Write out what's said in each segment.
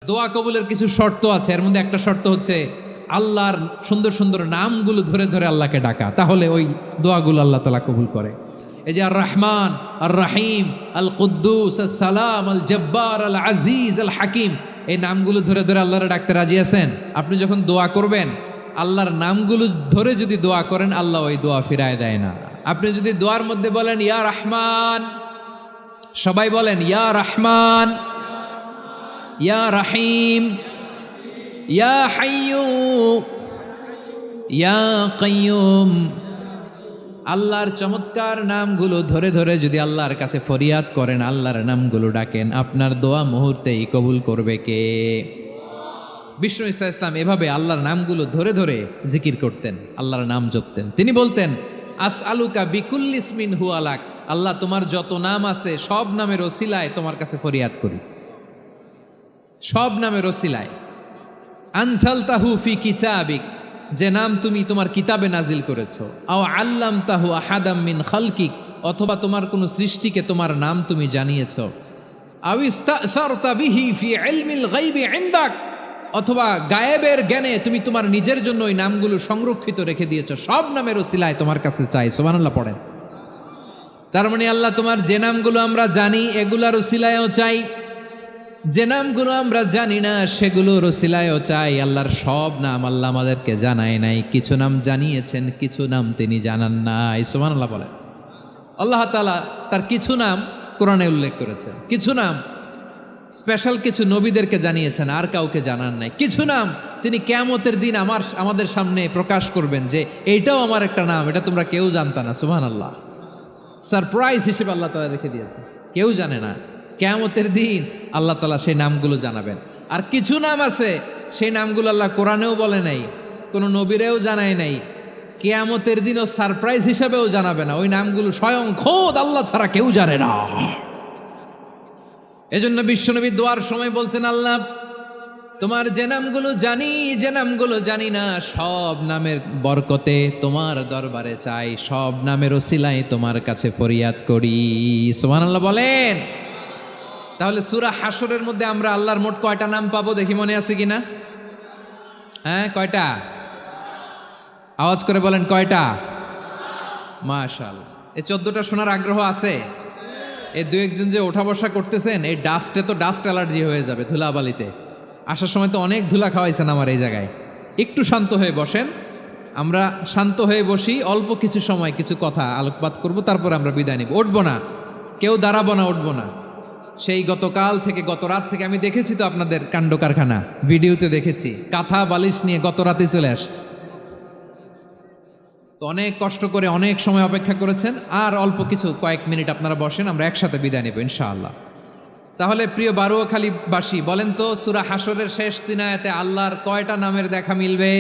দোয়া কবুলের কিছু শর্ত আছে, এর মধ্যে একটা শর্ত হচ্ছে আল্লাহর সুন্দর সুন্দর নামগুলো ধরে ধরে আল্লাহকে ডাকা, তাহলে ওই দোয়াগুলো আল্লাহ তাআলা কবুল করে। এই যে আর রহমান, আর রাহিম, আল কুদ্দুস, আল সালাম, আল জব্বার, আল আজিজ, আল হাকিম, এই নামগুলো ধরে ধরে আল্লাহরে ডাকতে রাজি আছেন? আপনি যখন দোয়া করবেন আল্লাহর নামগুলো ধরে যদি দোয়া করেন, আল্লাহ ওই দোয়া ফিরায় দেয় না। আপনি যদি দোয়ার মধ্যে বলেন ইয়া রহমান, সবাই বলেন ইয়া রহমান, ইয়া রাহিম, ইয়া হাইয়্যু, ইয়া কাইয়্যুম, আল্লাহর চমৎকার নামগুলো ধরে ধরে যদি আল্লাহর কাছে ফরিয়াদ করেন, আল্লাহর নামগুলো ডাকেন, আপনার দোয়া মুহূর্তেই কবুল করবে কে? বিষ্ণু ঈসা ইসলাম এভাবে আল্লাহর নামগুলো ধরে ধরে জিকির করতেন, আল্লাহর নাম জপতেন। তিনি বলতেন আসআলুকা বিকুল্লি ইসমিন হুয়া লাক, আল্লাহ তোমার যত নাম আছে সব নামের ওসিলায় তোমার কাছে ফরিয়াদ করি, সব নামের ওসিলায়। আনসালতাহু ফি কিতাবিক, যে নাম তুমি তোমার কিতাবে নাজিল করেছো। আও আল্লামতাহু আহাদাম মিন খালকিক, অথবা তোমার কোন সৃষ্টিকে তোমার নাম তুমি জানিয়েছো। আও ইস্তাসারতা বিহি ফি ইলমিল গায়বি ইনদাক, অথবা গায়েবের জ্ঞানে তুমি তোমার নিজের জন্য ওই নামগুলো সংরক্ষিত রেখে দিয়েছো। সব নামের ওসিলায় তোমার কাছে চাই। সুবহানাল্লাহ পড়েন। তার মানে আল্লাহ তোমার যে নামগুলো আমরা জানি এগুলার ওসিলায়ও চাই, যে নামগুলো আমরা জানি না সেগুলোর ওসিলায়ও চাই। আল্লাহর সব নাম আল্লাহ আমাদেরকে জানায় নাই, কিছু নাম জানিয়েছেন, কিছু নাম তিনি জানান নাই। সুবহানাল্লাহ বলেন। আল্লাহ তাআলা তার কিছু নাম কোরআনে উল্লেখ করেছেন, কিছু নাম স্পেশাল কিছু নবীদেরকে জানিয়েছেন, আর কাউকে জানান নাই। কিছু নাম তিনি কিয়ামতের দিন আমাদের সামনে প্রকাশ করবেন যে এইটাও আমার একটা নাম, এটা তোমরা কেউ জানতা না। সুবহানাল্লাহ, সারপ্রাইজ হিসেবে আল্লাহ তাআলা রেখে দিয়েছে, কেউ জানে না। কিয়ামতের দিন আল্লাহ তাআলা সেই নামগুলো জানাবেন। আর কিছু নাম আছে সেই নামগুলো আল্লাহ কোরআনেও বলে নাই, কোনো নবীরেও জানায় নাই, কিয়ামতের দিনও সারপ্রাইজ হিসেবেও জানাবে না। ওই নামগুলো স্বয়ং খোদ আল্লাহ ছাড়া কেউ জানে না। এজন্য বিশ্বনবী দোয়ার সময় বলতেন, আল্লাহ তোমার যে নামগুলো জানি, যে নামগুলো জানি না, সব নামের বরকতে তোমার দরবারে চাই, সব নামের ওসিলায় তোমার কাছে ফরিয়াদ করি। সুবহানাল্লাহ বলেন। তাহলে সূরা হাশরের মধ্যে আমরা আল্লাহর মোট কয়টা নাম পাবো দেখি, মনে আছে কিনা? হ্যাঁ, কয়টা? আওয়াজ করে বলেন কয়টা? মাশাআল্লাহ। এই 14টা শোনার আগ্রহ আছে? এই দু একজন যে ওঠা বসা করতেছেন, এই ডাস্টে তো ডাস্ট অ্যালার্জি হয়ে যাবে, ধুলাবালিতে আসার সময় তো অনেক ধুলা খাওয়াইছেন আমার এই জায়গায়। একটু শান্ত হয়ে বসেন, আমরা শান্ত হয়ে বসি, অল্প কিছু সময় কিছু কথা আলোকপাত করব, তারপর আমরা বিদায় নিব। উঠবো না, কেউ দাঁড়াবো না, উঠবো না। সেই গতকাল থেকে, গত রাত থেকে আমি দেখেছি তো আপনাদের কাণ্ড কারখানা, ভিডিওতে দেখেছি, কাঁথা বালিশ নিয়ে গত রাতে চলে আসছে। তো অনেক কষ্ট করে অনেক সময় অপেক্ষা করেছেন, আর অল্প কিছু কয়েক মিনিট আপনারা বসেন, আমরা একসাথে বিদায় নেব ইনশাআল্লাহ। তাহলে প্রিয় বারুয়াখালীবাসী বলেন তো, সূরা হাশরের শেষ 3 আয়াতে আল্লাহর কয়টা নামের দেখা মিলবে?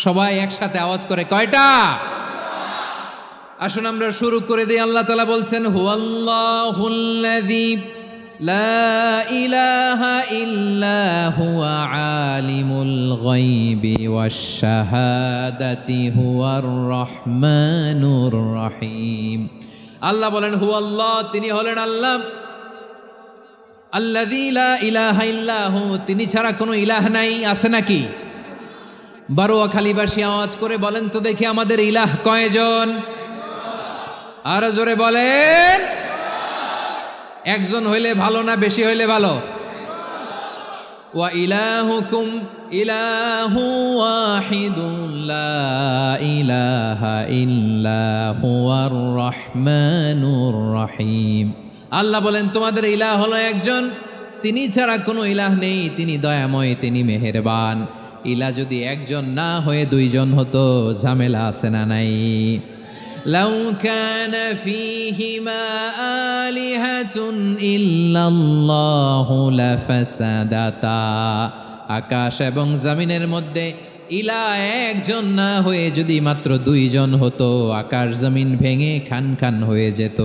সবাই একসাথে আওয়াজ করে কয়টা? আসুন আমরা শুরু করে দিই। আল্লাহ তাআলা বলছেন, হুয়াল্লাহুল্লাযী লা ইলাহা ইল্লা হুয়া আলিমুল গায়বি ওয়াশ শাহাদাতি হুয়ার রহমানুর রহিম। আল্লাহ বলেন হুয়াল্লাহ, তিনি হলেন আল্লাহ, আল্লাযী লা ইলাহা ইল্লা হু, তিনি ছাড়া কোনো ইলাহ নাই। আছে নাকি? বারুয়াখালীবাসী আওয়াজ করে বলেন তো দেখি, আমাদের ইলাহ কয়জন? আর জোরে বলেন। একজন হইলে ভালো না বেশি হইলে ভালো? ওয়া ইলাহুকুম ইলাহু ওয়াহিদুন লা ইলাহা ইল্লা হুয়ার রহমানুর রহিম। আল্লাহ বলেন তোমাদের ইলাহ হলো একজন, তিনি ছাড়া কোনো ইলাহ নেই, তিনি দয়াময়, তিনি মেহেরবান। ইলাহ যদি একজন না হয়ে দুইজন হতো, ঝামেলা আছে না নাই? লাউ কানা ফীহিমা আলিহাতুন ইল্লাল্লাহু লাফাসাদাতা, আকাশ এবং জমিনের মধ্যে ইলাহ একজন না হয়ে যদি মাত্র দুইজন হতো, আকাশ জমিন ভেঙে খান খান হয়ে যেত।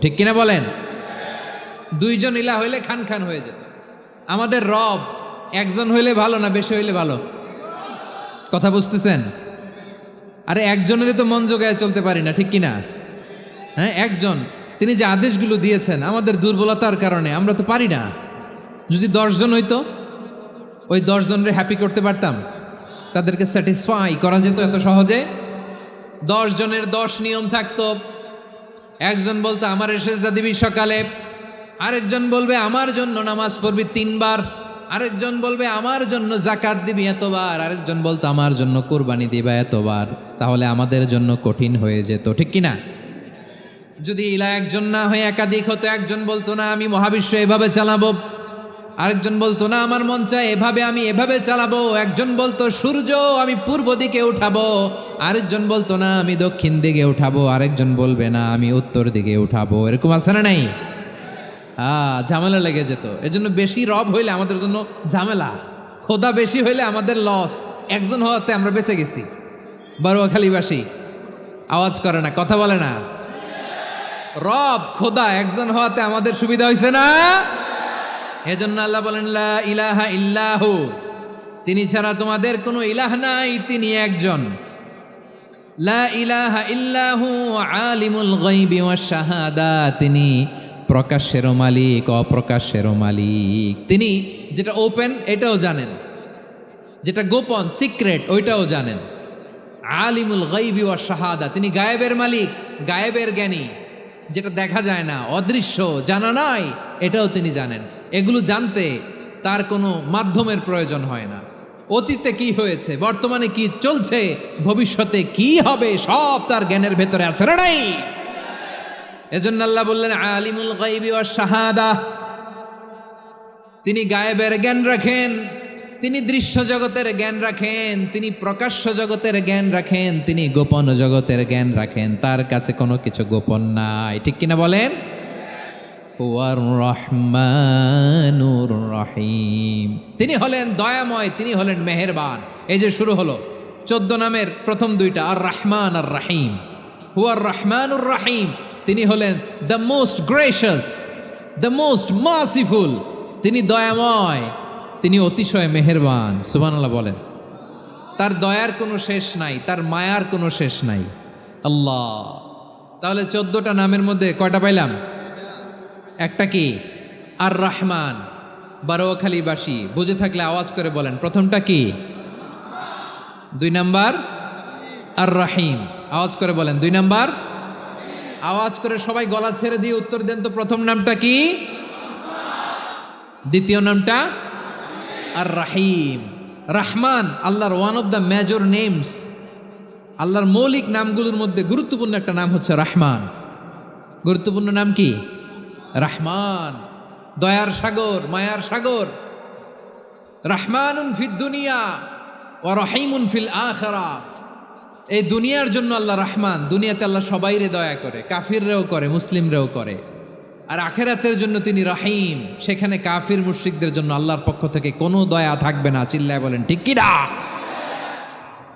ঠিক কিনা বলেন? দুইজন ইলাহ হইলে খান খান হয়ে যেত। আমাদের রব একজন হইলে ভালো না বেশি হইলে ভালো? কথা বুঝতেছেন? আরে একজনেরই তো মন জোগায় চলতে পারি না, ঠিক কিনা? হ্যাঁ, একজন, তিনি যে আদেশগুলো দিয়েছেন আমাদের দুর্বলতার কারণে আমরা তো পারি না। যদি 10 জন হইতো, ওই 10 জনরে হ্যাপি করতে পারতাম, তাদেরকে স্যাটিসফাই করা যেত এত সহজে? 10 জনের 10 নিয়ম থাকতো। একজন বলতো আমার সেজদা দিবি সকালে, আরেকজন বলবে আমার জন্য নামাজ পড়বি 3 বার, আরেকজন বলবে আমার জন্য যাকাত দিবি এতবার, আরেকজন বলতো আমার জন্য কুরবানি দিবা এতবার। তাহলে আমাদের জন্য কঠিন হয়ে যেত, ঠিক কিনা? যদি ইলা একজন না হয়ে একাধিক হতো, একজন বলতো না আমি মহাবিশ্ব এভাবে চালাবো, আরেকজন বলতো না আমার মন চায় এভাবে, আমি এভাবে চালাবো, একজন বলতো সূর্য আমি পূর্ব দিকে উঠাবো, আরেকজন বলতো না আমি দক্ষিণ দিকে উঠাবো, আরেকজন বলবে না আমি উত্তর দিকে উঠাবো। এরকম আছে না নাই? ঝামেলা লেগে যেত। এজন্য বেশি রব হইলে আমাদের জন্য ঝামেলা, খোদা বেশি হইলে আমাদের লস। একজন হওয়াতে আমরা বেঁচে গেছি। বারোয়াখালীবাসী আওয়াজ করে না, কথা বলে না। রব খোদা একজন হওয়াতে আমাদের সুবিধা হয়েছে না? এজন্য আল্লাহ বলেন লা ইলাহা ইল্লাহু, তিনি ছাড়া তোমাদের কোনো ইলাহ নাই, তিনি একজন। লা ইলাহা ইল্লাহু আলিমুল গায়বি ওয়াশ শাহাদা, তিনি প্রকাশ্যেরও মালিক অপ্রকাশ্যেরও মালিক। তিনি যেটা ওপেন এটাও জানেন, যেটা গোপন সিক্রেট ওইটাও জানেন। আলিমুল গায়বি ওয়াশ শাহাদা, তিনি গায়েবের মালিক, গায়েবের জ্ঞানী, যেটা দেখা যায় না, অদৃশ্য, জানা নাই, এটাও তিনি জানেন। এগুলো জানতে তার কোনো মাধ্যমের প্রয়োজন হয় না। অতীতে কি হয়েছে, বর্তমানে কি চলছে, ভবিষ্যতে কি হবে, সব তার জ্ঞানের ভেতরে আছে না নাই? এজন্য আল্লাহ বললেন আলিমুল গায়বি ওয়াশ শাহাদা, তিনি গায়েবের জ্ঞান রাখেন, তিনি দৃশ্য জগতের জ্ঞান রাখেন, তিনি প্রকাশ্য জগতের জ্ঞান রাখেন, তিনি গোপন জগতের জ্ঞান রাখেন। তার কাছে কোনো কিছু গোপন নাই, ঠিক কিনা বলেন? হুয়ার রহমানুর রহিম, তিনি হলেন দয়াময়, তিনি হলেন মেহেরবান। এই যে শুরু হলো 14 নামের প্রথম 2টা, আর রহমান আর রহিম। হুয়ার রহমানুর রহিম, তিনি হলেন the most gracious, the most merciful, তিনি দয়াময়, তিনি অতিশয় মেহেরবান। সুবহানাল্লাহ বলেন। তার দয়ার কোনো শেষ নাই, তার মায়ার কোনো শেষ নাই। আল্লাহ, তাহলে 14টা নামের মধ্যে কয়টা পাইলাম? একটা কি? আর রহমান। বারোয়াখালীবাসী বুঝে থাকলে আওয়াজ করে বলেন, প্রথমটা কি? 2 নাম্বার আর রহিম। আওয়াজ করে বলেন 2 নাম্বার। আওয়াজ করে সবাই গলা ছেড়ে দিয়ে উত্তর দেন তো, প্রথম নামটা কি? দ্বিতীয় নামটা? আর রহিম। রহমান আল্লাহর one of the major names, আল্লাহর মৌলিক নামগুলোর মধ্যে গুরুত্বপূর্ণ একটা নাম হচ্ছে রহমান। গুরুত্বপূর্ণ নাম কি? রহমান, দয়ার সাগর, মায়ার সাগর। রহমানুন ফিদ দুনিয়া ওয়া রহিমুন ফিল আখিরাহ। এই দুনিয়ার জন্য আল্লাহ রহমান, দুনিয়াতে আল্লাহ সবাইরে দয়া করে, কাফিররেও করে, মুসলিমরেও করে। আর আখিরাতের জন্য তিনি রহিম, সেখানে কাফির মুশরিকদের জন্য আল্লাহর পক্ষ থেকে কোনো দয়া থাকবে না। চিল্লায় বলেন ঠিক কি না?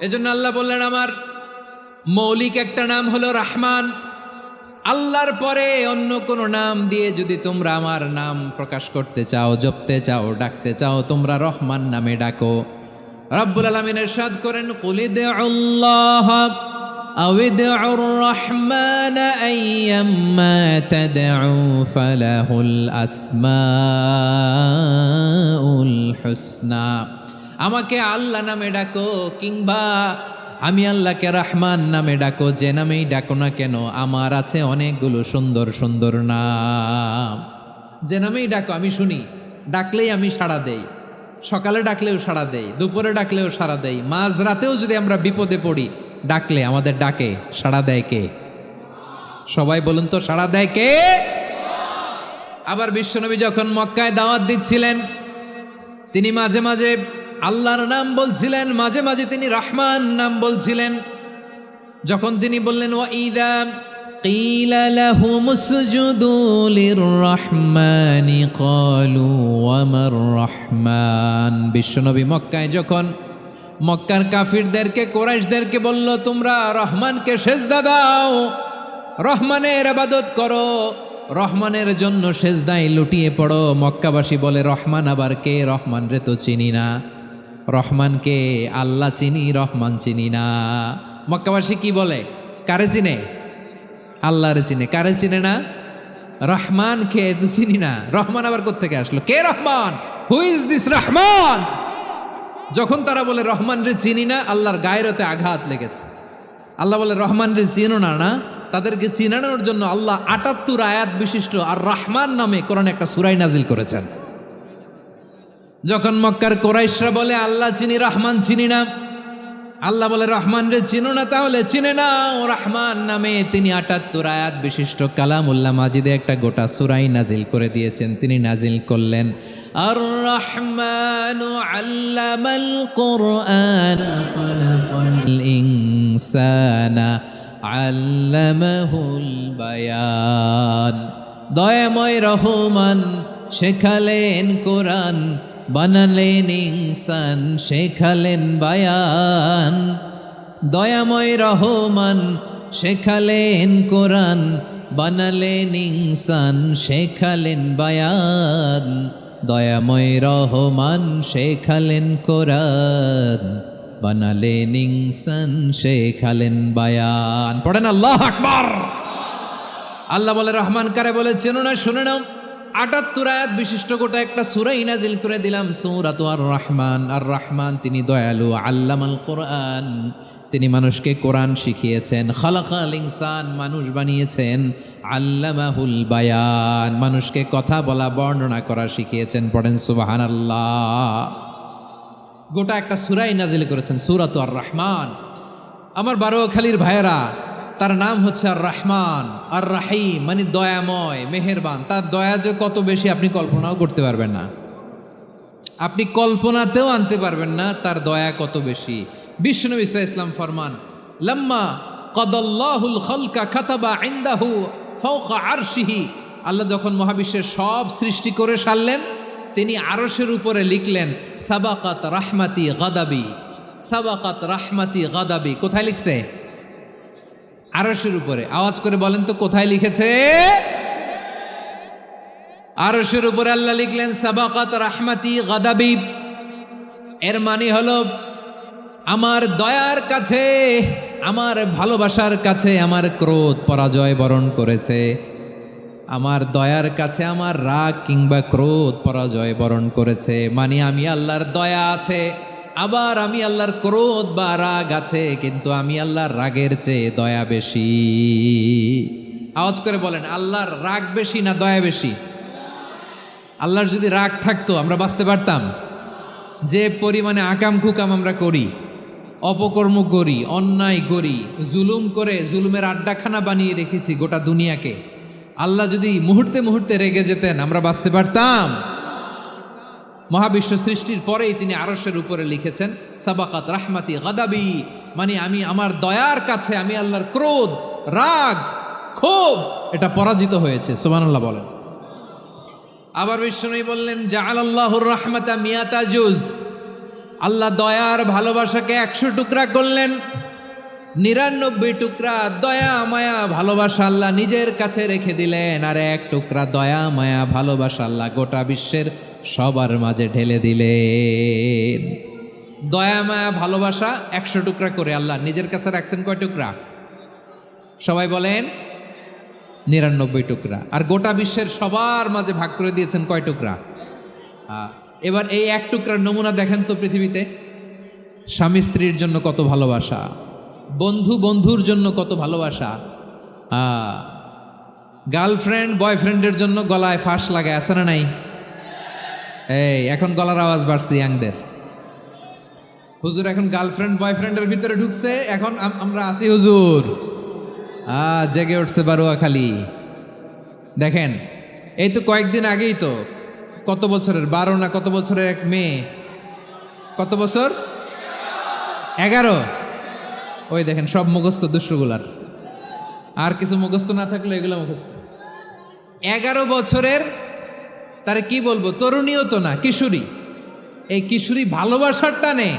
এজন্য আল্লাহ বললেন আমার মৌলিক একটা নাম হলো রহমান। আল্লাহর পরে অন্য কোনো নাম দিয়ে যদি তোমরা আমার নাম প্রকাশ করতে চাও, জপতে চাও, ডাকতে চাও, তোমরা রহমান নামে ডাকো। রব্বুল আলামিন ইরশাদ করেন কুলিদুল্লাহ আউিদউর রহমান আইয়াম্মা তাদউ ফালাহুল আসমাউল হুসনা। আমাকে আল্লাহ নামে ডাকো, কিংবা আমি আল্লাহকে রহমান নামে ডাকো, যে নামেই ডাকো না কেন আমার আছে অনেকগুলো সুন্দর সুন্দর নাম। যে নামেই ডাকো আমি শুনি, ডাকলেই আমি সাড়া দেই। সকালে ডাকলেও সাড়া দেই, দুপুরে ডাকলেও সাড়া দেই, মাঝ রাতেও যদি আমরা বিপদে পড়ি ডাকলে আমাদের ডাকে সাড়া দেয় কে? সবাই বলুন তো, সাড়া দেয় কে? আবার বিশ্বনবী যখন মক্কায় দাওয়াত দিচ্ছিলেন, তিনি মাঝে মাঝে আল্লাহর নাম বলছিলেন, মাঝে মাঝে তিনি রহমান নাম বলছিলেন। যখন তিনি বললেন ওয়াইদা কিলা লাহুমুসজুদু লিররহমানি ক্বালু ওয়ামার রহমান। বিশ্বনবী মক্কায় যখন মক্কার কাফিরদেরকে, কুরাইশদেরকে বলল তোমরা রহমানকে সেজদা দাও, রহমানের ইবাদত করো, রহমানের জন্য সেজদায় লুটিয়ে পড়ো, মক্কাবাসী বলে রহমান আবার কে? রহমান রে তো চিনি না। রহমানকে আল্লাহ চিনি, রহমান চিনি না। মক্কাবাসী কি বলে? কারে চিনে? আল্লাহরে চিনে। কারে চিনে না? রহমান কে তো চিনি না। রহমান আবার কোত্থেকে আসলো? কে Rahman? Who is this Rahman? যখন তারা বলে রহমান রে চিনি না, আল্লাহর গায়রতে আঘাত লেগেছে। আল্লাহ বলে রহমান রে চিনো না, না তাদেরকে চিনানোর জন্য আল্লাহ ৭৮ আয়াত বিশিষ্ট আর রহমান নামে কোরআনে একটা সূরা নাজিল করেছেন। যখন মক্কার কুরাইশরা বলে আল্লাহ চিনি রহমান চিনি না, আল্লাহ বলে রহমান রে চিনো না, তাহলে চিনে নাও রহমান নামে তিনি ৭৮ আয়াত বিশিষ্ট কালামুল্লাহ মাজিদে একটা গোটা সূরাই নাজিল করে দিয়েছেন। তিনি নাজিল করলেন আর রহমানু আল্লামাল কুরআন খালাকাল ইনসানা আল্লামাহুল বায়ান। দয়াময় রহমান শেখালেন কোরআন, বানালেন ইনসান শেখালেন বায়ান। দয়াময় রহমান শেখালেন কোরআন, বানালেন ইনসান শেখালেন বায়ান। দয়াময় রহমান শেখালেন কোরআন, বানালেন ইনসান শেখালেন বায়ান। পড়েন আল্লাহু আকবার। আল্লাহ বলে রহমান কারে বলে চেনো না, শুনে নাও। ৭৮ আয়াত বিশিষ্ট গোটা একটা সূরাই নাজিল করে দিলাম, সূরাতু আর রহমান। আর রহমান তিনি দয়ালু, আল্লামাল কোরআন তিনি মানুষকে কোরআন শিখিয়েছেন, খালাকাল ইনসান মানুষ বানিয়েছেন, আল্লামাহুল বায়ান মানুষকে কথা বলা বর্ণনা করা শিখিয়েছেন। পড়েন সুবহানাল্লাহ। গোটা একটা সূরাই নাজিল করেছেন, সূরাতু আর রহমান। আমার বারোয়াখালীর ভাইয়েরা, তার নাম হচ্ছে আর রহমান আর রাহিম, মানে দয়াময় মেহেরবান। তার দয়া যে কত বেশি আপনি কল্পনাও করতে পারবেন না, আপনি কল্পনাতেও আনতে পারবেন না তার দয়া কত বেশি। বিশ্বনবী সাল্লাল্লাহু আলাইহি ওয়াসাল্লাম ফরমান, লাম্মা কাদাল্লাহুল খালকা কাতাবা ইনদাহু ফাওকা আরশিহি। আল্লাহ যখন মহাবিশ্বের সব সৃষ্টি করে সারলেন, তিনি আরশের উপরে লিখলেন সাবাকাত রাহমাতি গাদাবি, সাবাকাত রাহমাতি গাদাবি। কোথায় লিখছে? আরশের উপরে। আওয়াজ করে বলেন তো কোথায় লিখেছে? আরশের উপরে আল্লাহ লিখলেন সাবাকাত রাহমাতি গাদাবি। এর মানে হলো আমার দয়ার কাছে, আমার ভালোবাসার কাছে আমার ক্রোধ পরাজয় বরণ করেছে। আমার দয়ার কাছে আমার রাগ কিংবা ক্রোধ পরাজয় বরণ করেছে। মানে আমি আল্লাহর দয়া আছে, আবার আমি আল্লাহর ক্রোধ বা রাগ আছে, কিন্তু আমি আল্লাহর রাগের চেয়ে দয়া বেশি। আওয়াজ করে বলেন আল্লাহর রাগ বেশি না দয়া বেশি? আল্লাহর যদি রাগ থাকতো আমরা বাঁচতে পারতাম? যে পরিমাণে আকাম কুকাম আমরা করি, অপকর্ম করি, অন্যায় করি, জুলুম করে জুলুমের আড্ডাখানা বানিয়ে রেখেছি গোটা দুনিয়াকে, আল্লাহ যদি মুহূর্তে মুহূর্তে রেগে যেতেন আমরা বাঁচতে পারতাম? মহাবিশ্ব সৃষ্টির পরেই তিনি আরশের উপরে লিখেছেন সাবাকাত রাহমাতি গাদাবি, মানে আমি আমার দয়ার কাছে আমি আল্লাহর ক্রোধ, রাগ, ক্ষোভ এটা পরাজিত হয়েছে। সুবহানাল্লাহ বলেন। আবার বিষ্ণু বললেন জাআলাল্লাহুর রাহমাতা মিয়াতা জুজ। আল্লাহ দয়ার ভালোবাসাকে 100 টুকরা করলেন, 99 টুকরা দয়া মায়া ভালোবাসা আল্লাহ নিজের কাছে রেখে দিলেন, আর 1 টুকরা দয়া মায়া ভালোবাসা আল্লাহ গোটা বিশ্বের সবার মাঝে ঢেলে দিলেন। দয়া মায়া ভালোবাসা 100 টুকরা করে আল্লাহ নিজের কাছে রাখছেন। কয় টুকরা? সবাই বলেন 99 টুকরা। আর গোটা বিশ্বের সবার মাঝে ভাগ করে দিয়েছেন কয় টুকরা? এবার এই 1 টুকরার নমুনা দেখেন তো পৃথিবীতে। স্বামী স্ত্রীর জন্য কত ভালোবাসা, বন্ধু বন্ধুর জন্য কত ভালোবাসা, গার্লফ্রেন্ড বয়ফ্রেন্ডের জন্য গলায় ফাঁস লাগায়, আছে না নাই? এই এখন গলার আওয়াজ বাড়ছে ইয়াংদের। হুজুর এখন গার্লফ্রেন্ড বয়ফ্রেন্ডের ভিতরে ঢুকছে, এখন আমরা আছি হুজুর। জেগে উঠছে বারোয়াখালী। দেখেন এই তো কয়েকদিন আগেই তো কত বছরের 12 না কত বছরের এক মেয়ে, কত বছর? 11। ওই দেখেন সব মুখস্থ দুষ্টগুলার, আর কিছু মুখস্থ না থাকলে এগুলো মুখস্থ। 11 বছরের, তারে কি বলবো, তরুণীও তো না, কিশোরী। এই কিশোরী ভালোবাসার টানে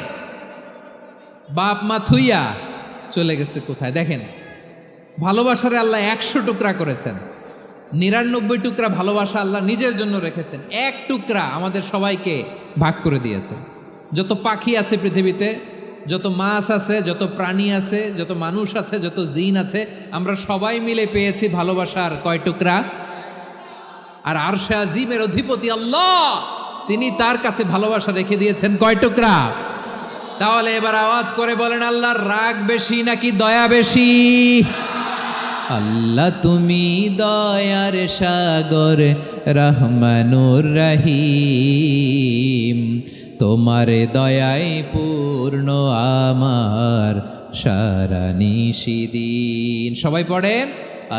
বাপ মা থুইয়া চলে গেছে কোথায়? দেখেন ভালোবাসারে আল্লাহ 100 টুকরা করেছেন, 99 টুকরা ভালোবাসা আল্লাহ নিজের জন্য রেখেছেন, 1 টুকরা আমাদের সবাইকে ভাগ করে দিয়েছেন। যত পাখি আছে পৃথিবীতে, যত মাছ আছে, যত প্রাণী আছে, যত মানুষ আছে, যত জিন আছে, আমরা সবাই মিলে পেয়েছি ভালোবাসার কয় টুকরা? আর আরশে আজিমের অধিপতি আল্লাহ তিনি তার কাছে ভালোবাসা রেখে দিয়েছেন কয় টুকরা? তাহলে এবার আওয়াজ করে বলেন, আল্লাহর রাগ বেশি নাকি দয়া বেশি? আল্লাহ তুমি দয়ার সাগর রহমানুর রহিম, তোমার দয়ায় পূর্ণ আমার সারা নিশিদিন। সবাই পড়েন,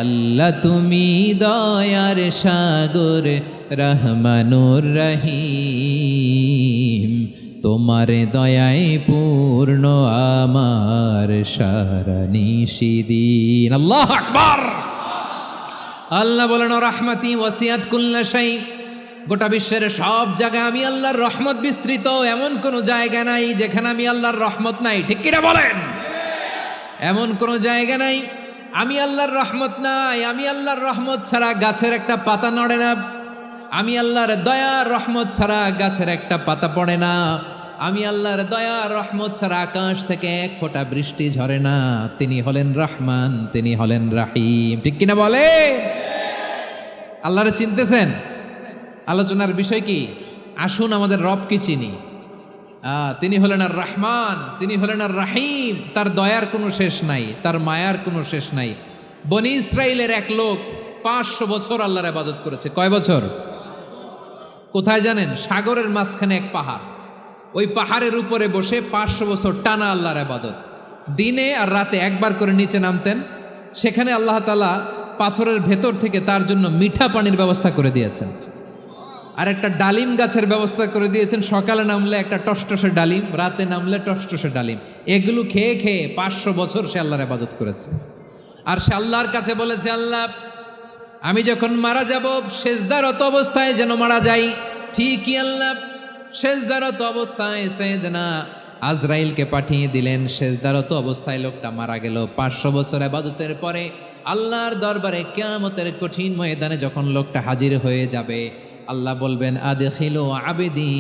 আল্লাহ তুমি দয়ার সাগর রহমানুর রহিম, তোমার দয়ায় পূর্ণ আমার সারা নিশিদিন। আল্লাহু আকবার। আল্লাহ বলেন, রাহমাতি ওয়াসিআত কুল্লা শাই, গোটা বিশ্বের সব জায়গায় আমি আল্লাহর রহমত বিস্তৃত, এমন কোন জায়গা নাই যেখানে আমি আল্লাহর রহমত নাই। ঠিক কিনা বলেন? এমন কোন জায়গা নাই আমি আল্লাহর রহমত নাই। আমি আল্লাহর রহমত ছাড়া গাছের একটা পাতা নড়ে না। আমি আল্লাহর দয়া রহমত ছাড়া গাছের একটা পাতা পড়ে না। আমি আল্লাহর দয়া রহমত ছাড়া আকাশ থেকে এক ফোঁটা বৃষ্টি ঝরে না। তিনি হলেন রহমান, তিনি হলেন রাহিম। ঠিক কিনা বলে? আল্লাহরে চিনতেছেন? আলোচনার বিষয় কি? আসুন আমাদের রবকে চিনি। তিনি হলেন আর রহমান, তিনি হলেন আর রাহিম। তার দয়ার কোনো শেষ নাই, তার মায়ার কোনো শেষ নাই। বনি ইসরাইলের এক লোক 500 বছর আল্লাহর ইবাদত করেছে। কয় বছর? কোথায় জানেন? সাগরের মাঝখানে এক পাহাড়। ওই পাহাড়ের উপরে বসে 500 বছর টানা আল্লাহর ইবাদত। দিনে আর রাতে একবার করে নিচে নামতেন। সেখানে আল্লাহ তাআলা পাথরের ভেতর থেকে তার জন্য মিঠা পানির ব্যবস্থা করে দিয়েছেন, আর একটা ডালিম গাছের ব্যবস্থা করে দিয়েছেন। সকালে নামলে একটা টসটসে ডালিম, রাতে নামলে টসটসে ডালিম। এগুলো খেয়ে খেয়ে 500 বছর সে আল্লাহর ইবাদত করেছে। আর সে আল্লাহর কাছে বলেছে, আল্লাহ আমি যখন মারা যাব সেজদারত অবস্থায় যেন মারা যাই। ঠিকই আল্লাহ সেজদারত অবস্থায় সাইয়েদনা আজরাইলকে পাঠিয়ে দিলেন। সেজদারত অবস্থায় লোকটা মারা গেল। 500 বছর ইবাদতের পরে আল্লাহর দরবারে কিয়ামতের কঠিন ময়দানে যখন লোকটা হাজির হয়ে যাবে, আল্লাহ বলবেন, আদখিলু আবদি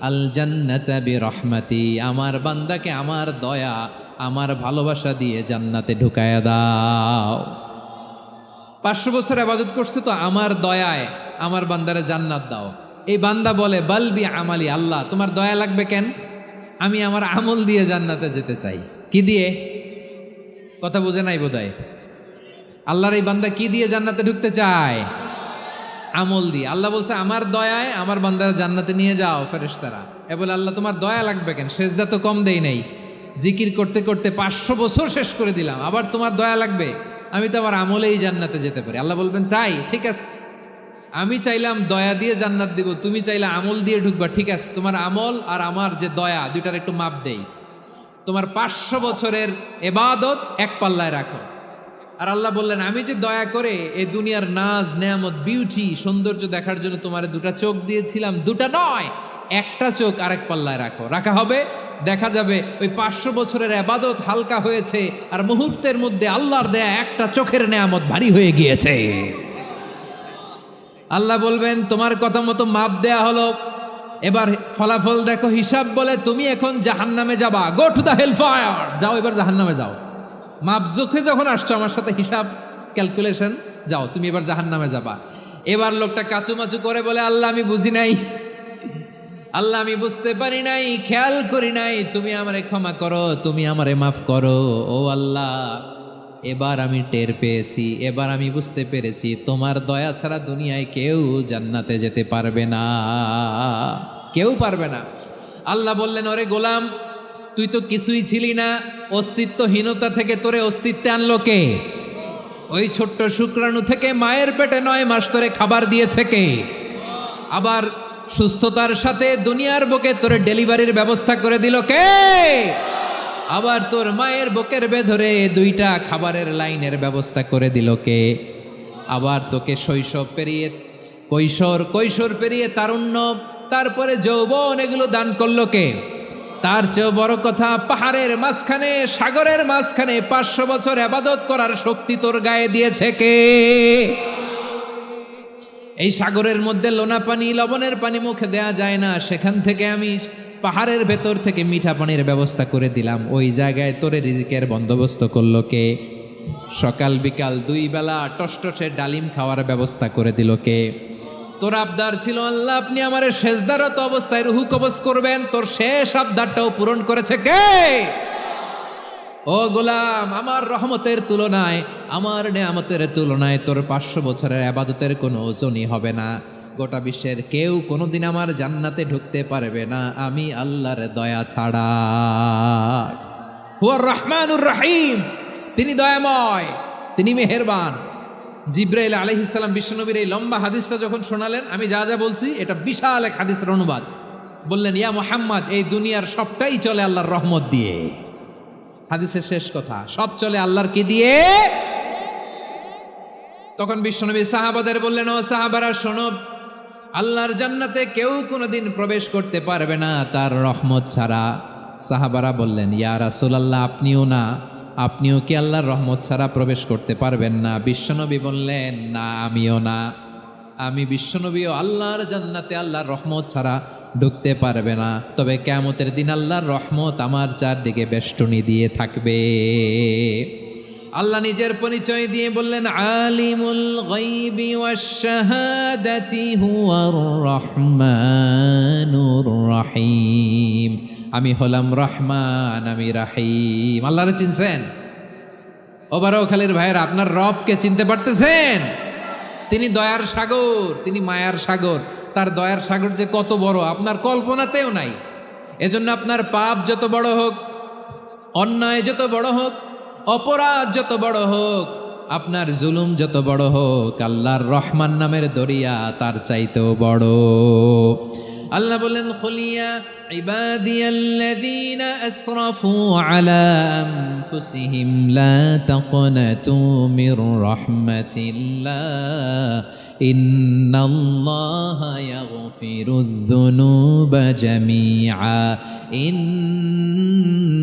আল জান্নাতা বিরহমাতি, আমার বান্দাকে আমার দয়া, আমার ভালোবাসা দিয়ে জান্নাতে ঢুকায়া দাও। 500 বছর ইবাদত করছে তো আমার দয়ায় আমার বান্দারে জান্নাত দাও। এই বান্দা বলে, বালবি আমালি, আল্লাহ তোমার দয়া লাগবে কেন? আমি আমার আমল দিয়ে জান্নাতে যেতে চাই। কি দিয়ে? কথা বুঝে নাই বোধহয়। আল্লাহর এই বান্দা কি দিয়ে জান্নাতে ঢুকতে চায়? আমল দিয়ে। আল্লাহ বলছে, আমার দয়ায় আমার বান্দারা জান্নাতে নিয়ে যাও ফেরেশতারা। এ বলে, আল্লাহ তোমার দয়া লাগবে কেন? সেজদা তো কম দেই নাই, জিকির করতে করতে 500 বছর শেষ করে দিলাম, আবার তোমার দয়া লাগবে? আমি তো আমার আমলেই জান্নাতে যেতে পারি। আল্লাহ বলবেন, তাই ঠিক আছে, আমি চাইলাম দয়া দিয়ে জান্নাত দিব, তুমি চাইলে আমল দিয়ে ঢুকবা। ঠিক আছে, তোমার আমল আর আমার যে দয়া দুইটার একটু মাপ দেই। তোমার 500 বছরের ইবাদত এক পাল্লায় রাখো। আর আল্লাহ বললেন, আমি যে দয়া করে এই দুনিয়ার নাজ নেয়ামত বিউটি সৌন্দর্য দেখার জন্য তোমার 2টা চোখ দিয়েছিলাম, 2টা নয়, একটা চোখ আরেক পাল্লায় রাখো। রাখা হবে, দেখা যাবে ওই 500 বছরের ইবাদত হালকা হয়েছে, আর মুহূর্তের মধ্যে আল্লাহর দেয়া একটা চোখের নেয়ামত ভারী হয়ে গিয়েছে। আল্লাহ বলবেন, তোমার কথা মতো মাপ দেয়া হলো, এবার ফলাফল দেখো। হিসাব বলে, তুমি এখন জাহান্নামে যাবা, go to the hell fire, যাও এবার জাহান্নামে যাও। মাপ জোখে যখন আসছো আমার সাথে হিসাব ক্যালকুলেশন, যাও তুমি এবার জাহান্নামে যাবা। এবার লোকটা কাচুমাচু করে বলে, আল্লাহ আমি বুঝি নাই, আল্লাহ আমি বুঝতে পারি নাই, খেয়াল করি নাই, তুমি আমারে ক্ষমা করো, তুমি আমারে মাফ করো। ও আল্লাহ, এবার আমি টের পেয়েছি, এবার আমি বুঝতে পেরেছি, তোমার দয়া ছাড়া দুনিয়ায় কেউ জান্নাতে যেতে পারবে না, কেউ পারবে না। আল্লাহ বললেন, ওরে গোলাম, তুই তো কিছুই ছিলি না, অস্তিত্বহীনতা থেকে তোরে অস্তিত্বে আনলো কে? ওই ছোট্ট শুক্রাণু থেকে মায়ের পেটে 9 মাস তোরে খাবার দিয়েছে কে? আবার সুস্থতার সাথে দুনিয়ার বুকে তোরে ডেলিভারির ব্যবস্থা করে দিল কে? আবার তোর মায়ের বুকের ভেতরে 2টা খাবারের লাইনের ব্যবস্থা করে দিল কে? আবার তোকে শৈশব পেরিয়ে কৈশোর পেরিয়ে তারুণ্য, তারপরে যৌবন, এগুলো দান করলো কে? তার চেয়ে বড় কথা, পাহাড়ের মাঝখানে, সাগরের মাঝখানে 500 বছর ইবাদত করার শক্তি তোর গায়ে দিয়েছে কে? এই সাগরের মধ্যে লোনা পানি, লবণের পানি মুখে দেয়া যায় না, সেখান থেকে আমি পাহাড়ের ভেতর থেকে মিঠা পানির ব্যবস্থা করে দিলাম। ওই জায়গায় তোরে রিজিকের বন্দোবস্ত করলো কে? সকাল বিকাল 2 বেলা টসটসে ডালিম খাওয়ার ব্যবস্থা করে দিল কে? তোর আবদার ছিল আল্লাহ আপনি আমার সেজদারত অবস্থায় রুহু কবজ করবেন, তোর শেষ আবদারটাও পূরণ করেছে কে? ও গোলাম, আমার রহমতের তুলনায়, আমার নেয়ামতের তুলনায় তোর 500 বছরের আবাদতের কোনো ওজনই হবে না। গোটা বিশ্বের কেউ কোনোদিন আমার জান্নাতে ঢুকতে পারবে না আমি আল্লাহর দয়া ছাড়া। হুয়ার রহমানুর রহিম, তিনি দয়াময়, তিনি মেহেরবান। জিব্রাইল আলাইহিস সালাম বিশ্বনবীর এই লম্বা হাদিসটা যখন শোনালেন, আমি যা যা বলছি এটা বিশাল এক হাদিসের অনুবাদ। বললেন, ইয়া মুহাম্মদ, এই দুনিয়ার সবটাই চলে আল্লাহর রহমত দিয়ে। হাদিসের শেষ কথা, সব চলে আল্লাহর কি দিয়ে? তখন বিশ্বনবী সাহাবাদের বললেন, ও সাহাবারা শোনো, আল্লাহর জান্নাতে কেউ কোনোদিন প্রবেশ করতে পারবে না তার রহমত ছাড়া। সাহাবারা বললেন, ইয়া রাসূলুল্লাহ, আপনিও না? আপনিও কি আল্লাহর রহমত ছাড়া প্রবেশ করতে পারবেন না? বিশ্বনবী বললেন, না, আমিও না। আমি বিশ্বনবীও আল্লাহর জান্নাতে আল্লাহর রহমত ছাড়া ঢুকতে পারবে না। তবে কিয়ামতের দিন আল্লাহর রহমত আমার চারদিকে বেষ্টনী দিয়ে থাকবে। আল্লাহ নিজের পরিচয় দিয়ে বললেন, আলিমুল গায়বি ওয়াশ শাহাদাতি হুয়ার রহমানুর রহিম। আমি হলাম রহমান, আমি রাহিম। আল্লাহরে চিনছেন? ওবারও খালির ভাইয়েরা, আপনার রবকে চিনতে পারতেছেন? তিনি দয়ার সাগর, তিনি মায়ার সাগর। তার দয়ার সাগর যে কত বড় আপনার কল্পনাতেও নাই। এজন্য আপনার পাপ যত বড় হোক, অন্যায় যত বড় হোক, অপরাধ যত বড় হোক, আপনার জুলুম যত বড় হোক, আল্লাহর রহমান নামের দরিয়া তার চাইতেও বড়। আল্লাহ বলেন, খুলিয়া ইবাদিয়াল্লাযীনা আসরাফু আলা আনফুসিহিম লা তাকনাতু মির রাহমাতিল্লাহ ইন্নাল্লাহা ইয়াগফিরুয যুনুবা জামিআ ইন্নাহু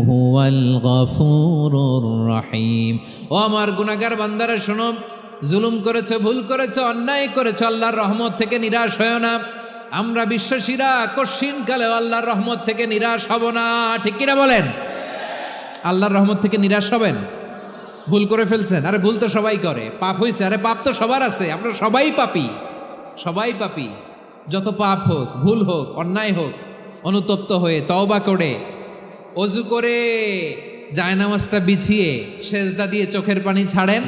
হুয়াল গফুরুর রহিম। ও আমার গুনাহগার বান্দারা শোনো, জুলুম করেছো, ভুল করেছো, অন্যায় করেছো, আল্লাহর রহমত থেকে নিরাশ হয়ো না। আমরা বিশ্বাসীরা কশিনকালেও আল্লাহর রহমত থেকে নিরাশ হব না। ঠিক কিনা বলেন? আল্লাহর রহমত থেকে নিরাশ হবেন? ভুল করে ফেলছেন, আরে ভুল তো সবাই করে। পাপ হয়েছে, আরে পাপ তো সবার আছে। আমরা সবাই পাপী, সবাই পাপী। যত পাপ হোক, ভুল হোক, অন্যায় হোক, অনুতপ্ত হয়ে তওবা করে, অজু করে, জায়নামাজটা বিছিয়ে সেজদা দিয়ে চোখের পানি ছাড়েন।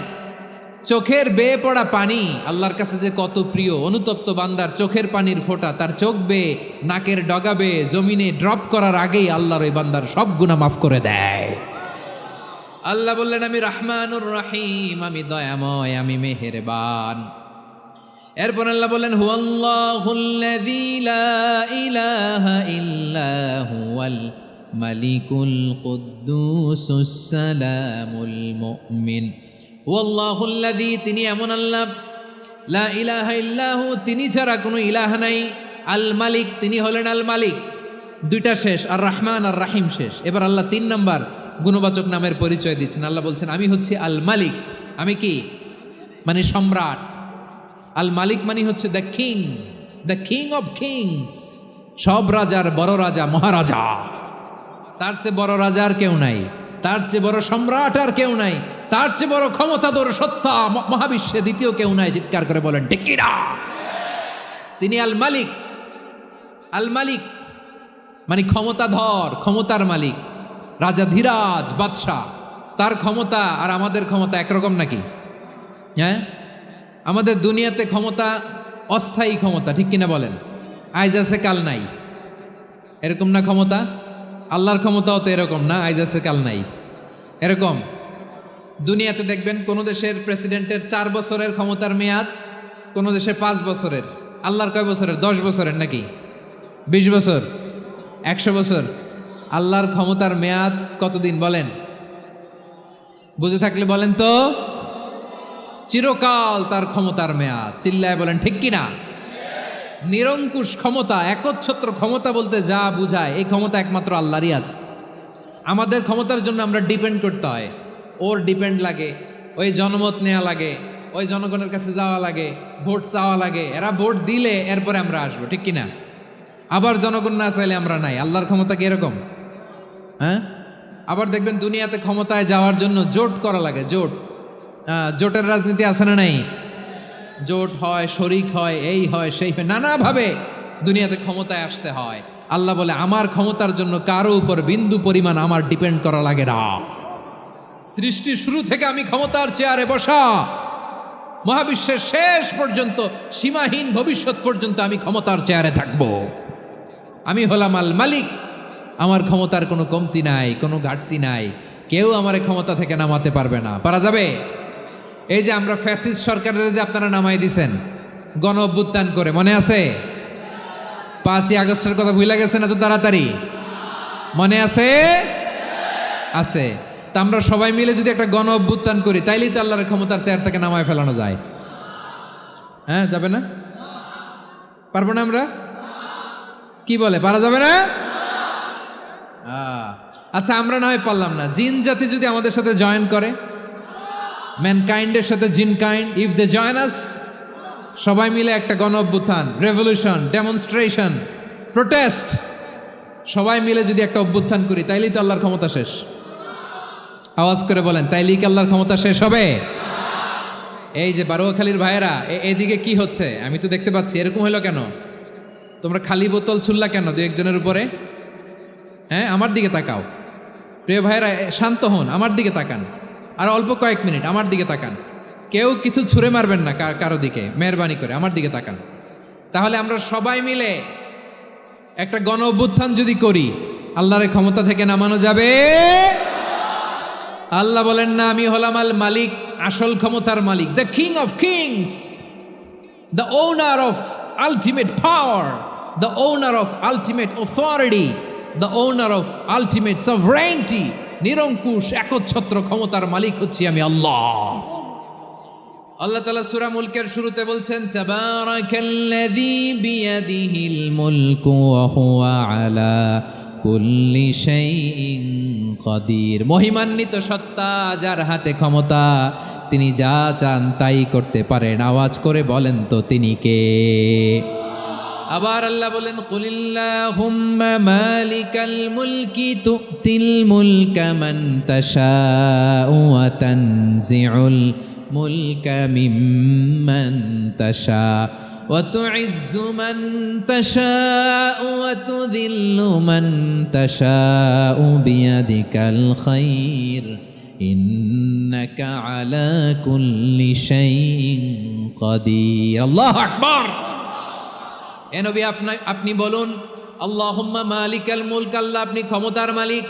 চোখের বেয়ে পড়া পানি আল্লাহর কাছে যে কত প্রিয়। অনুতপ্ত বান্দার চোখের পানির ফোঁটা তার চোখ বেয়ে, নাকের ডগা বেয়ে জমিনে ড্রপ করার আগেই আল্লাহর ওই বান্দার সব গুনাহ মাফ করে দেয়। আল্লাহ বললেন, আমি রহমানুর রহিম, আমি দয়াময়, আমি মেহেরবান। এরপর আল্লাহ বললেন, হুয়াল্লাহুল্লাযী লা ইলাহা ইল্লা হুয়াল মালিকুল কুদ্দুসুস সালামুল মুমিন। ওয়াল্লাহুল্লাযী, তিনি এমন আল্লাহ, লা ইলাহা ইল্লাহু, তিনি ছাড়া কোনো ইলাহ নাই। আল মালিক, তিনি হলেন আল মালিক। দুইটা শেষ, আর রহমান আর রাহিম শেষ। এবার আল্লাহ 3 নম্বর গুণবাচক নামের পরিচয় দিচ্ছেন। আল্লাহ বলছেন, আমি হচ্ছি আল মালিক। আমি কি? মানে সম্রাট। আল মালিক মানে হচ্ছে the king, the king of kings. সব রাজার বড় রাজা, মহারাজা। তার চেয়ে বড় রাজা আর কেউ নাই, তার চেয়ে বড় সম্রাট আর কেউ নাই, তার চেয়ে বড় ক্ষমতাধর সত্তা মহাবিশ্বে দ্বিতীয় কেউ নাই। চিৎকার করে বলেন ঠিক কিনা? তিনি আল মালিক। আল মালিক মানে ক্ষমতাধর, ক্ষমতার মালিক, রাজা ধীরাজ বাদশাহ। তার ক্ষমতা আর আমাদের ক্ষমতা একরকম নাকি? হ্যাঁ, আমাদের দুনিয়াতে ক্ষমতা অস্থায়ী ক্ষমতা, ঠিক কিনা বলেন? আইজ আছে কাল নাই, এরকম না ক্ষমতা? আল্লাহর ক্ষমতাও তো এরকম না, আইজ আছে কাল নাই এরকম। দুনিয়াতে দেখবেন কোন দেশের প্রেসিডেন্টের 4 বছরের ক্ষমতার মেয়াদ, কোন দেশে 5 বছরের। আল্লাহর কয় বছরের? 10 বছরের নাকি 20 বছর, 100 বছর। আল্লাহর ক্ষমতার মেয়াদ কতদিন বলেন? বুঝে থাকলে বলেন তো। চিরকাল তার ক্ষমতার মেয়াদ। চিল্লায় বলেন ঠিক কিনা? নিরঙ্কুশ ক্ষমতা, একচ্ছত্র ক্ষমতা বলতে যা বুঝায়, এই ক্ষমতা একমাত্র আল্লাহরই আছে। আমাদের ক্ষমতার জন্য আমরা ডিপেন্ড করতে হয়, ওর ডিপেন্ড লাগে, ওই জনমত নেওয়া লাগে, ওই জনগণের কাছে যাওয়া লাগে, ভোট চাওয়া লাগে। এরা ভোট দিলে এরপরে আমরা আসবো, ঠিক কিনা? আবার জনগণ না চাইলে আমরা নাই। আল্লাহর ক্ষমতা কি এরকম? হ্যাঁ, আবার দেখবেন দুনিয়াতে ক্ষমতায় যাওয়ার জন্য জোট করা লাগে। জোট, জোটের রাজনীতি আছে না নাই? জোট হয়, শরিক হয়, এই হয় সেই হয়, নানাভাবে দুনিয়াতে ক্ষমতায় আসতে হয়। আল্লাহ বলে আমার ক্ষমতার জন্য কারো উপর বিন্দু পরিমাণ আমার ডিপেন্ড করা লাগে না। সৃষ্টির শুরু থেকে আমি ক্ষমতার চেয়ারে বসা, মহাবিশ্বের শেষ পর্যন্ত, সীমাহীন ভবিষ্যৎ পর্যন্ত আমি ক্ষমতার চেয়ারে থাকব। আমি হলাম আল মালিক, আমার ক্ষমতার কোনো কমতি নাই, কোনো ঘাটতি নাই, কেউ আমার ক্ষমতা থেকে নামাতে পারবে না। পারা যাবে? এই যে আমরা ফ্যাসিস্ট সরকারের যে আপনারা নামাই দিছেন গণ অভ্যুত্থান করে, মনে আছে? 5ই আগস্টের কথা ভুলে গেছেন এত তাড়াতাড়ি? মনে আছে? আছে। তা আমরা সবাই মিলে যদি একটা গণ অভ্যুত্থান করি, তাইলেই তো আল্লাহর ক্ষমতার চেয়ার থেকে নামায় ফেলানো যায়। হ্যাঁ, যাবে না? পারবো না আমরা? কি বলে, পারা যাবে না? আচ্ছা, আমরা না হয় পারলাম না, জিন জাতি যদি আমাদের সাথে জয়েন করে, ম্যানকাইন্ডের সাথে জিনকাইন্ড, ইফ দে জয়েন আস, সবাই মিলে একটা গণ অভ্যুত্থান, রেভলিউশন, ডেমনস্ট্রেশন, প্রোটেস্ট, সবাই মিলে যদি একটা অভ্যুত্থান করি, তাইলেই তো আল্লাহর ক্ষমতা শেষ। আওয়াজ করে বলেন, তাইলেই কি আল্লাহর ক্ষমতা শেষ হবে? এই যে বারোয়াখালীর ভাইয়েরা, এদিকে কি হচ্ছে আমি তো দেখতে পাচ্ছি, এরকম হলো কেন? তোমরা খালি বোতল ছুড়লা কেন দু একজনের উপরে? হ্যাঁ, আমার দিকে তাকাও। প্রিয় ভাইয়েরা, শান্ত হন, আমার দিকে তাকান, আর অল্প কয়েক মিনিট আমার দিকে তাকান। কেউ কিছু ছুঁড়ে মারবেন না কারো দিকে, মেহরবানি করে আমার দিকে তাকান। তাহলে আমরা সবাই মিলে একটা গণ অভ্যুত্থান যদি করি, আল্লাহর ক্ষমতা থেকে নামানো যাবে? আল্লাহ বলেন না, আমি হলাম আল মালিক, আসল ক্ষমতার মালিক, the king of kings, the owner of ultimate power, the owner of ultimate authority, the owner of ultimate sovereignty. নিরঙ্কুশ একচ্ছত্র ক্ষমতার মালিক হচ্ছি আমি আল্লাহ। আল্লাহ তাআলা সূরা মুলকের শুরুতে বলছেন, তাবারাকাল্লাযী বিয়াদিহিল মুলকু ওয়া হুয়া আলা কুল্লি শাইইন কাদির। মহিমান্বিত সত্তা, যার হাতে ক্ষমতা, তিনি যা চান তাই করতে পারেন। আওয়াজ করে বলেন তো তিনি কে? আবার আল্লাহ বলেন, কুলিল্লাহুম্মা মালিকাল মুলকি তুতিল মুলকা মান তাশাউ ওয়া তানজিউল মুলকা মিম্মান তাশা ওয়া তুইজ্জু মান তাশাউ ওয়া তুযিল্লু মান তাশাউ বিয়াদিকাল খায়র ইন্নাকা আলা কুল্লি শাইইন কাদির। আল্লাহু আকবার। এ নবী, আপনি বলুন, আল্লাহুম্মা মালিকাল মুলক, আল্লাহ আপনি ক্ষমতার মালিক,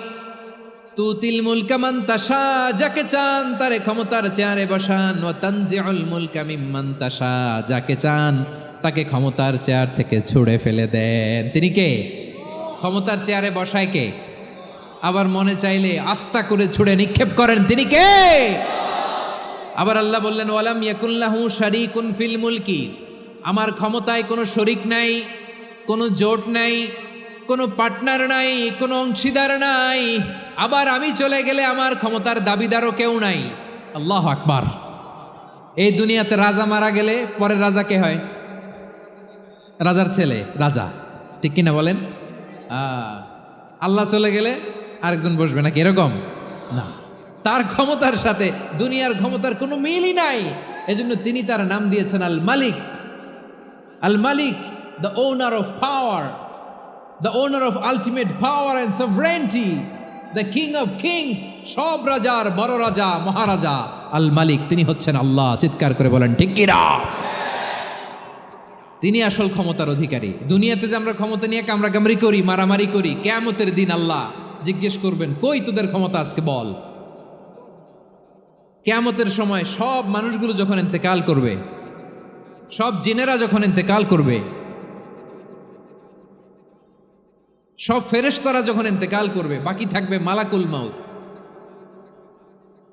তুতিল মুলকা মান তাশা, যাকে চান তারে ক্ষমতার চেয়ারে বসান, ওয়া তানজিউল মুলকা মিম্মান তাশা, যাকে চান তাকে ক্ষমতার চেয়ার থেকে ছুঁড়ে ফেলে দেন। তিনি কে? ক্ষমতার চেয়ারে বসায় কে? আবার মনে চাইলে আস্থা করে ছুঁড়ে নিক্ষেপ করেন, তিনি কে? আবার আল্লাহ বললেন, ওয়ালাম ইয়াকুল্লাহু শারীকুন ফিল মুলকি, আমার ক্ষমতায় কোনো শরিক নাই, কোনো জোট নাই, কোনো পার্টনার নাই, কোনো অংশীদার নাই। আবার আমি চলে গেলে আমার ক্ষমতার দাবিদারও কেউ নাই। আল্লাহু আকবার। এই দুনিয়াতে রাজা মারা গেলে পরের রাজা কে হয়? রাজার ছেলে রাজা, ঠিক কিনা বলেন? আল্লাহ চলে গেলে আরেকজন বসবে নাকি? এরকম না, তার ক্ষমতার সাথে দুনিয়ার ক্ষমতার কোনো মিলই নাই। এজন্য তিনি তার নাম দিয়েছেন আল মালিক। আল মালিক, the owner of power, the owner of ultimate power and sovereignty, the king of kings, সব রাজার বড় রাজা, মহারাজা আল মালিক, তিনি হচ্ছেন আল্লাহ। চিৎকার করে বলেন ঠিক কি না? তিনি আসল ক্ষমতার অধিকারী। দুনিয়াতে যে আমরা ক্ষমতা নিয়ে কামড়াকামড়ি করি, মারামারি করি, কিয়ামতের দিন আল্লাহ জিজ্ঞেস করবেন, কই তোদের ক্ষমতা আজকে বল। কিয়ামতের সময় সব মানুষগুলো যখন ইন্তেকাল করবে, সব জিনেরা যখন ইন্তেকাল করবে, সব ফেরেশতারা যখন ইন্তেকাল করবে, বাকি থাকবে মালাকুল মাউত।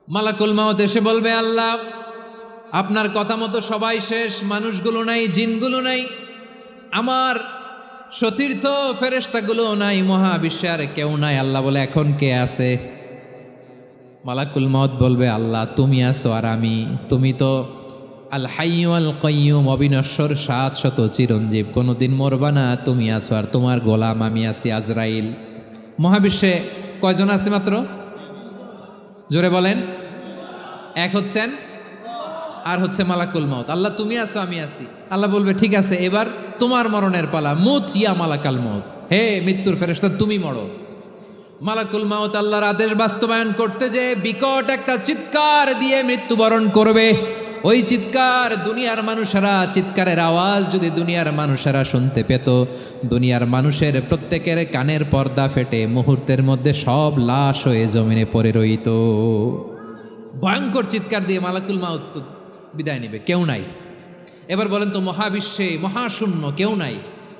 মালাকুল মাউত এসে বলবে, আল্লাহ আপনার কথা মতো সবাই শেষ, মানুষগুলো নাই, জিনগুলো নাই, আমার সতীর্থ ফেরেশতাগুলো নাই, মহাবিশ্বে আর কেউ নাই। আল্লাহ বলে, এখন কে আছে? মালাকুল মাউত বলবে, আল্লাহ তুমি আছো আর আমি। তুমি তো আল হাইয়্যু আল কাইয়্যুম, অবিনশ্বর, শাশ্বত, চিরঞ্জীব, কোনোদিন মরবা না, তুমি আছো আর তোমার গোলাম আমি আছি আজরাইল। মহাবিশ্বে কয়জন আছে মাত্র? জোরে বলেন। এক হচ্ছেন আর হচ্ছে মালাকুল মউত। আল্লাহ তুমি আছো, আমি আছি। আল্লাহ বলবে ঠিক আছে, এবার তোমার মরণের পালা, মুত ইয়া মালাকাল মউত, হে মৃত্যুর ফেরেশতা তুমি মরো। মালাকুল মউত আল্লাহর আদেশ বাস্তবায়ন করতে যে বিকট একটা চিৎকার দিয়ে মৃত্যুবরণ করবে। ওই চিৎকার দুনিয়ার মানুষেরা, চিৎকারের আওয়াজ যদি দুনিয়ার মানুষেরা শুনতে পেত, দুনিয়ার মানুষের প্রত্যেকের কানের পর্দা ফেটে মুহূর্তের মধ্যে সব লাশ হয়ে জমিনে পড়ে রইত। ভয়ঙ্কর চিৎকার দিয়ে মালাকুল মউত বিদায় নেবে, কেউ নাই। এবার বলেন তো, মহাবিশ্বে মহাশূন্য, কেউ নাই,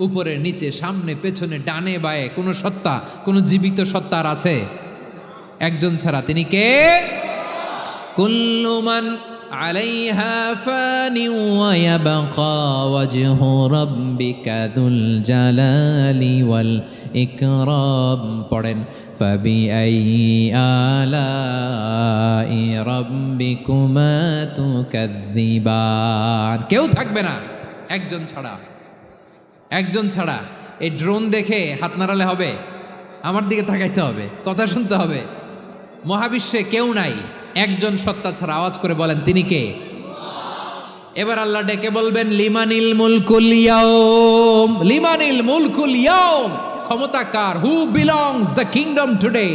উপরে নিচে সামনে পেছনে ডানে বায়ে কোনো সত্তা, কোনো জীবিত সত্তার আছে? একজন ছাড়া, তিনি কে? কুল্লু মান আলাইহা ফানি ওয়া ইয়াবকা ওয়াজহু রাব্বিকা যুল জালালি ওয়াল ইকরাম। পড়েন, ফাবিআইয়ি আলাই রাব্বিকুমা তুকাযযিবান। কেউ থাকবে না একজন ছাড়া, একজন ছাড়া। এই ড্রোন দেখে হাত নাড়ালে হবে? আমার দিকে তাকাইতে হবে, কথা শুনতে হবে। মহাবিশ্বে কেউ নাই একজন সত্তা ছাড়া। আওয়াজ করে বলেন, তিনি কে? এবার আল্লাহ ডেকে বলবেন, লিমানিল মুলকুল ইয়াউম, লিমানিল মুলকুল ইয়াউম। ক্ষমতা কার? Who belongs the kingdom today,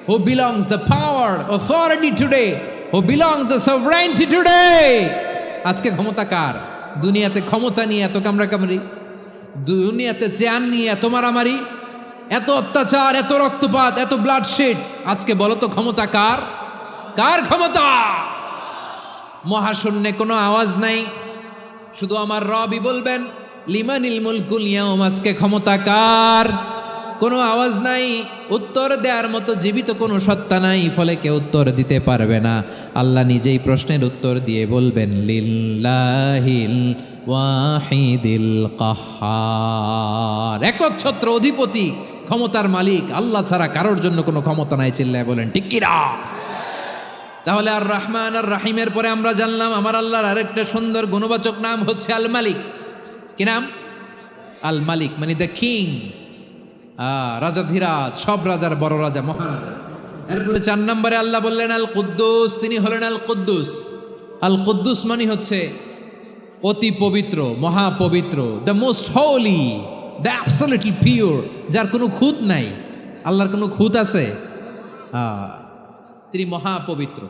who belongs the power authority today, who belongs the sovereignty today. আজকে ক্ষমতা কার? দুনিয়াতে ক্ষমতা নিয়ে এত কামড়াকামড়ি, দুনিয়াতে চেয়ার নিয়ে এত মারামারি, এত অত্যাচার, এত রক্তপাত, এত ব্লাডশেড। আজকে বলো তো ক্ষমতা কার? কার ক্ষমতা? মহাশূন্যে কোনো আওয়াজ নাই, শুধু আমার রবই বলবেন লিমানিল মুলকুল ইয়াউম। আজকে ক্ষমতা কার? কোনো আওয়াজ নাই, উত্তর দেওয়ার মতো জীবিত কোনো সত্তা নাই, ফলে কেউ উত্তর দিতে পারবে না। আল্লাহ নিজেই প্রশ্নের উত্তর দিয়ে বলবেন, লিল্লাহিল ওয়াহিদিল কাহ্হার। একচ্ছত্র অধিপতি, ক্ষমতার মালিক আল্লাহ ছাড়া কারোর জন্য কোনো ক্ষমতা নাই। চিল্লায় বলেন ঠিক কি না? তাহলে আর রহমান আর রাহিমের পরে আমরা জানলাম আমার আল্লাহর আরেকটা সুন্দর গুণবাচক নাম হচ্ছে আল মালিক। কি নাম? আল মালিক, মানে দ্য কিং, রাজাধিরাজ, সব রাজার বড় রাজা, মহারাজা। এরপরে 4 নম্বরে আল্লাহ বললেন আল কুদ্দুস, তিনি হলেন আল কুদ্দুস। আল কুদ্দুস মানে হচ্ছে অতি পবিত্র, মহাপবিত্র, the most holy, the absolutely pure, যার কোনো খুঁত নাই। আল্লাহর কোনো খুঁত আছে? তিনি মহাপবিত্র।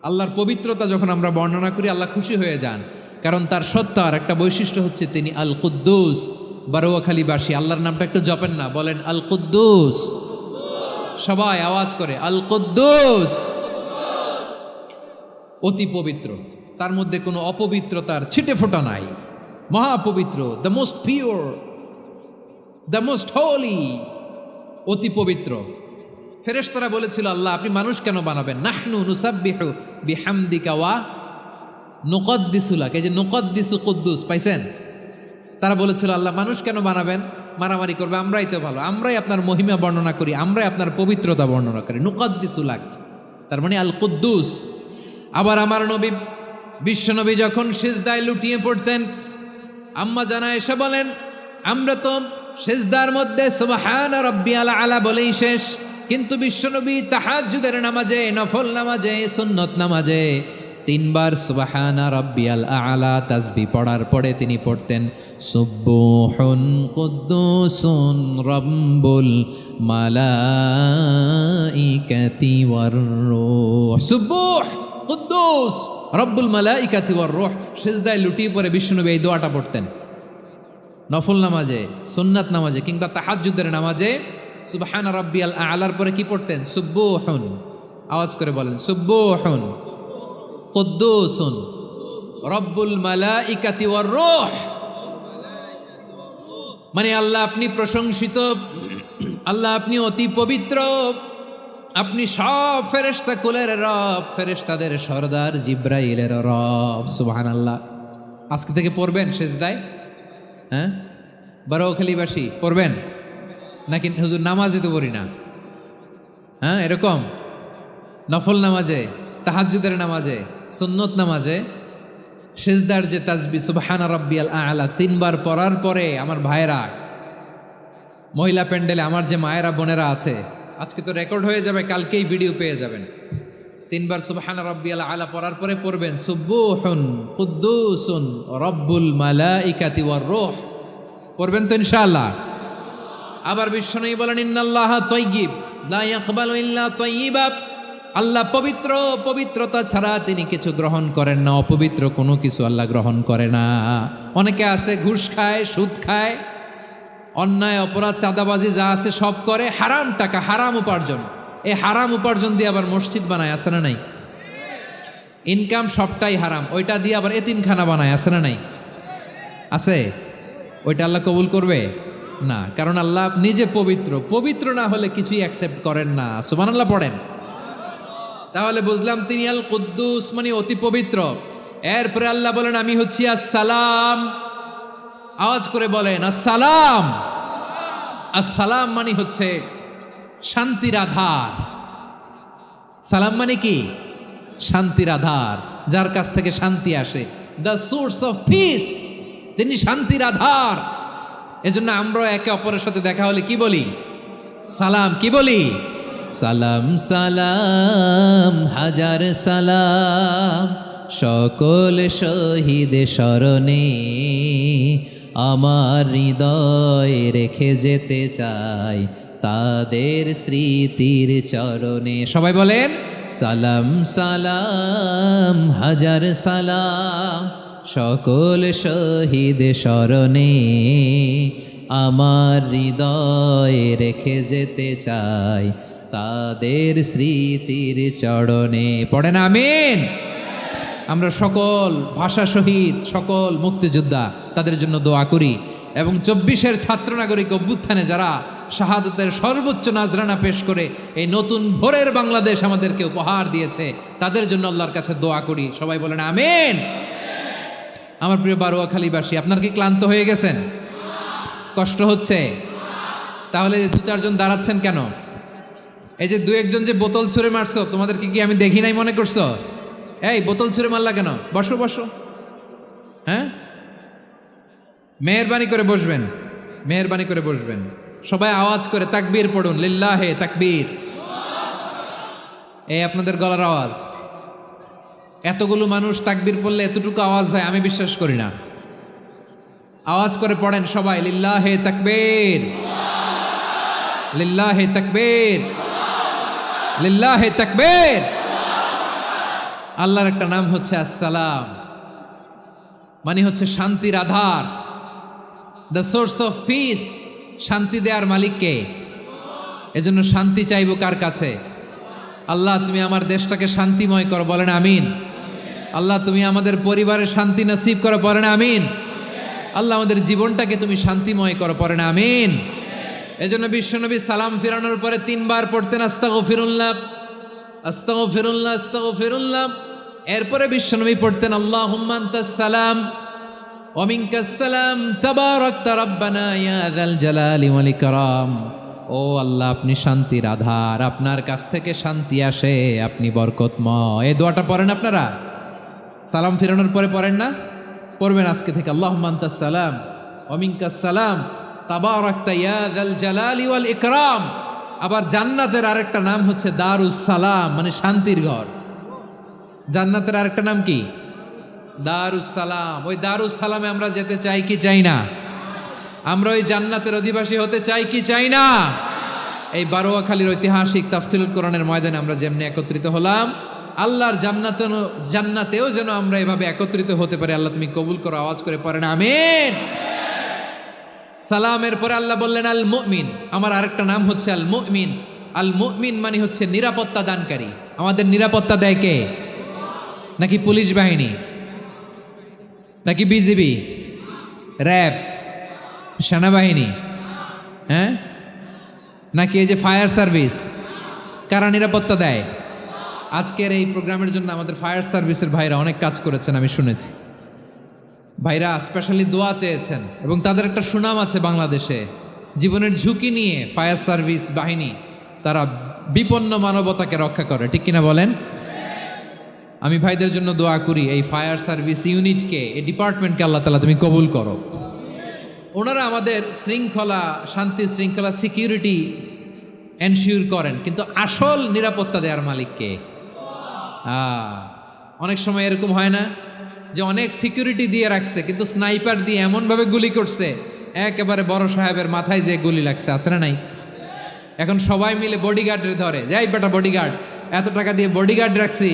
আল্লাহর পবিত্রতা যখন আমরা বর্ণনা করি আল্লাহ খুশি হয়ে যান, কারণ তার সত্তার একটা বৈশিষ্ট্য হচ্ছে তিনি আল কুদ্দুস। বারোয়াখালীবাসী আল্লাহর নামটা একটু জপেন না, বলেন আল কুদ্দুস। সবাই আওয়াজ করে আল কুদ্দুস। অতি পবিত্র, তার মধ্যে কোনো অপবিত্রতার ছিটে ফোঁটা নাই, মহাপবিত্র, the most pure, the most holy, অতি পবিত্র। ফেরেশতারা বলেছিল, আল্লাহ আপনি মানুষ কেন বানাবেন? নাহনু নুসাব্বিহু বিহামদিকা ওয়া নুকদ্দিসু লাক। এই যে নুকদ্দিসু কুদ্দুস পাইছেন? তারা বলেছিল, আল্লাহ মানুষ কেন বানাবেন? মারামারি করবে, আমরাই তো ভালো, আমরাই আপনার মহিমা বর্ণনা করি, আমরাই আপনার পবিত্রতা বর্ণনা করি। নুকদ্দিসু লাক, তার মানে আল কুদ্দুস। আবার আমার নবী, বিশ্বনবী যখন সিজদায় লুটিয়ে পড়তেন, আম্মা জানা এসে বলেন, আমরা তো সিজদার মধ্যে সুবহানা রাব্বিয়াল আলা বলেই শেষ, কিন্তু বিশ্বনবী তাহাজ্জুদের নামাজে, নফল নামাজে, সুন্নত নামাজে 3 বার সুবহানা রাব্বিয়াল আলা তাসবিহ পড়ার পরে তিনি পড়তেন সুবহুন কুদ্দুসুন রাব্বুল মালাইকাতি ওয়ার রূহ। সুবহ কুদ্দুস রব্বুল মালাইকাতি ওয়ার রূহ। সিজদায় লুটিয়ে পড়ে বিশ্বনবী এই দোয়াটা পড়তেন। নফল নামাজে, সুন্নাত নামাজে কিংবা তাহাজ্জুদের নামাজে সুবহানা রাব্বিয়াল আলার পরে কি পড়তেন? সুবহুন। আওয়াজ করে বলেন, সুবহুন কুদ্দুসুন রব্বুল মালাইকাতি ওয়ার রূহ। মানে আল্লাহ আপনি প্রশংসিত, আল্লাহ আপনি অতি পবিত্র, আপনি সব ফেরেশতা কুলের রব, ফেরেশতাদের সরদার জিব্রাইলের রব। সুবহানাল্লাহ। আজকে থেকে পড়বেন সিজদায়? হ্যাঁ, বারোখালীবাসী পড়বেন নাকি? হুজুর নামাজে তো পড়ি না। হ্যাঁ, এরকম নফল নামাজে, তাহাজ্জুদের নামাজে, সুন্নত নামাজে সিজদার যে তাসবিহ সুবহানা রাব্বিয়াল আলা 3 বার পড়ার পরে আমার ভাইরা, মহিলা প্যান্ডেলে আমার যে মায়েরা বোনেরা আছে, আজকে তো রেকর্ড হয়ে যাবে, কালকেই ভিডিও পেয়ে যাবেন। তিনবার সুবহান রাব্বিয়াল আলা পড়ার পরে পড়বেন সুবুহুন কুদ্দুসুন রব্বুল মালাইকাতি ওয়ার রূহ। পড়বেন তো ইনশাআল্লাহ। আবার বিশ্বনবী বলেন ইন্নাল্লাহা তাইয়্যিব লা ইয়াকবালু ইল্লা তাইয়্যিবা। আল্লাহ পবিত্র, পবিত্রতা ছাড়া তিনি কিছু গ্রহণ করেন না, অপবিত্র কোনো কিছু আল্লাহ গ্রহণ করে না। অনেকে আছে ঘুষ খায়, সুদ খায়, অন্যায় অপরাধ চাঁদাবাজি যা আছে সব করে, হারাম টাকা, হারাম উপার্জন। এই হারাম উপার্জন দিয়ে আবার মসজিদ বানায়, আছে না নাই? ইনকাম সবটাই হারাম, ওইটা দিয়ে আবার এতিমখানা বানায়, আছে না নাই? আছে। ওইটা আল্লাহ কবুল করবে না, কারণ আল্লাহ নিজে পবিত্র। পবিত্র না হলে কিছুই অ্যাকসেপ্ট করেন না। সুবহানাল্লাহ পড়েন। তাহলে বুঝলাম তিনি আল কুদ্দুস মানে অতি পবিত্র। এরপরে আল্লাহ বলেন আমি হচ্ছি আসসালাম। আওয়াজ করে বলেন আসসালাম। আসসালাম মানে হচ্ছে শান্তির আধার। সালাম মানে কি? শান্তির আধার, যার কাছ থেকে শান্তি আসে। দ্য সোর্স অফ পিস, তিনি শান্তির আধার। এজন্য আমরা একে অপরের সাথে দেখা হলে কি বলি? সালাম। কি বলি? সালাম সালাম হাজার সালাম সকল শহীদ স্মরণে, আমার হৃদয় রেখে যেতে চাই তাদের স্মৃতির চরণে। সবাই বলেন সালাম সালাম হাজার সালাম সকল শহীদ স্মরণে, আমার হৃদয় রেখে যেতে চাই তাদের স্মৃতির চরণে। পড়েন আমিন। আমরা সকল ভাষা শহীদ, সকল মুক্তিযোদ্ধা, তাদের জন্য দোয়া করি। এবং 24-এর ছাত্র নাগরিক অভ্যুত্থানে যারা শাহাদাতের সর্বোচ্চ নাজরানা পেশ করে এই নতুন ভোরের বাংলাদেশ আমাদেরকে উপহার দিয়েছে, তাদের জন্য আল্লাহর কাছে দোয়া করি। সবাই বলেন আমিন। আমার প্রিয় বারোয়াখালীবাসী, আপনার কি ক্লান্ত হয়ে গেছেন? কষ্ট হচ্ছে? তাহলে 2-4 জন দাঁড়াচ্ছেন কেন? এই যে 2-1 জন যে বোতল ছুঁড়ে মারছো, তোমাদের কি আমি দেখি নাই মনে করছো? এই বোতল ছুঁড়ে মারলা কেন? বসো বসো। হ্যাঁ, মেহেরবানি করে বসবেন, মেহেরবানি করে বসবেন। সবাই আওয়াজ করে তাকবীর পড়ুন, লিল্লাহে তাকবীর। এই আপনাদের গলার আওয়াজ। এতগুলো মানুষ তাকবীর পড়লে এতটুকু আওয়াজ হয় আমি বিশ্বাস করি না। আওয়াজ করে পড়েন সবাই, লিল্লাহে তাকবীর, লিল্লাহে তাকবীর, লিল্লাহে তাকবীর। আল্লাহর একটা নাম হচ্ছে আসসালাম, মানে হচ্ছে শান্তির আধার, দ্য সোর্স অফ পিস। শান্তি দেওয়ার মালিককে। এজন্য শান্তি চাইব কার কাছে? আল্লাহ তুমি আমার দেশটাকে শান্তিময় করো, বলেন আমিন। আল্লাহ তুমি আমাদের পরিবারের শান্তি নসিব করো, বলেন আমিন। আল্লাহ আমাদের জীবনটাকে তুমি শান্তিময় করো, পড়েন আমিন। এজন্য বিশ্বনবী সালাম ফিরানোর পরে 3 বার পড়তেন আস্তাগফিরুল্লাহ, আস্তাগফিরুল্লাহ, আস্তাগফিরুল্লাহ। এরপরে বিশ্বনবী পড়তেন আল্লাহুম্মা আনতাস সালাম ওয়া মিনকাস সালাম তাবারাকতা রাব্বানা ইয়া যাল জালালি ওয়াল ইকরাম। ও আল্লাহ, আপনি শান্তির আধার, আপনার কাছ থেকে শান্তি আসে, আপনি বরকতময়। এই দোয়াটা পড়েন আপনারা? সালাম ফিরানোর পরে পড়েন না? পড়বেন আজকে থেকে। আল্লাহুম্মা আনতাস সালাম ওয়া মিনকাস সালাম তাবারাকতা ইয়া যাল জালালি ওয়াল ইকরাম। আবার জান্নাতের আরেকটা নাম হচ্ছে দারুস সালাম, মানে শান্তির ঘর। জান্নাতের আরেকটা নাম কি? দারুস সালাম। ওই দারুস সালামে আমরা যেতে চাই কি চাই না? আমরা ওই জান্নাতের অধিবাসী হতে চাই কি চাই না? এই বারোয়াখালীর ঐতিহাসিক তাফসীরুল কোরআনের ময়দানে আমরা যেমনি একত্রিত হলাম, আল্লাহর জান্নাতেও যেন আমরা এভাবে একত্রিত হতে পারি। আল্লাহ তুমি কবুল করো। আওয়াজ করে পড়েন আমিন। সালামের পরে আল্লাহ বললেন আল মুমিন। আমার আরেকটা নাম হচ্ছে আল মুমিন। আল মুমিন মানে হচ্ছে নিরাপত্তা দানকারী। আমাদের নিরাপত্তা দেয় কে? নাকি পুলিশ বাহিনী, নাকি বিজিবি, র্যাব, সেনাবাহিনী, হ্যাঁ, নাকি এই যে ফায়ার সার্ভিস? কারা নিরাপত্তা দেয়? আজকের এই প্রোগ্রামের জন্য আমাদের ফায়ার সার্ভিসের ভাইরা অনেক কাজ করেছেন, আমি শুনেছি। ভাইরা স্পেশালি দোয়া চেয়েছেন এবং তাদের একটা সুনাম আছে বাংলাদেশে। জীবনের ঝুঁকি নিয়ে ফায়ার সার্ভিস বাহিনী তারা বিপন্ন মানবতাকে রক্ষা করে, ঠিক কিনা বলেন? আমি ভাইদের জন্য দোয়া করি, এই ফায়ার সার্ভিস ইউনিটকে, এই ডিপার্টমেন্টকে আল্লাহ তাআলা তুমি কবুল করো। ওনারা আমাদের শৃঙ্খলা, শান্তি শৃঙ্খলা, সিকিউরিটি এনশিওর করেন, কিন্তু আসল নিরাপত্তা দেওয়ার মালিক কে? অনেক সময় এরকম হয় না যে অনেক সিকিউরিটি দিয়ে রাখছে, কিন্তু স্নাইপার দিয়ে এমনভাবে গুলি করছে একেবারে বড় সাহেবের মাথায় যে গুলি লাগছে, আছে না নাই? এখন সবাই মিলে বডিগার্ডের ধরে, যাই বেটা বডিগার্ড, এত টাকা দিয়ে বডিগার্ড রাখছি,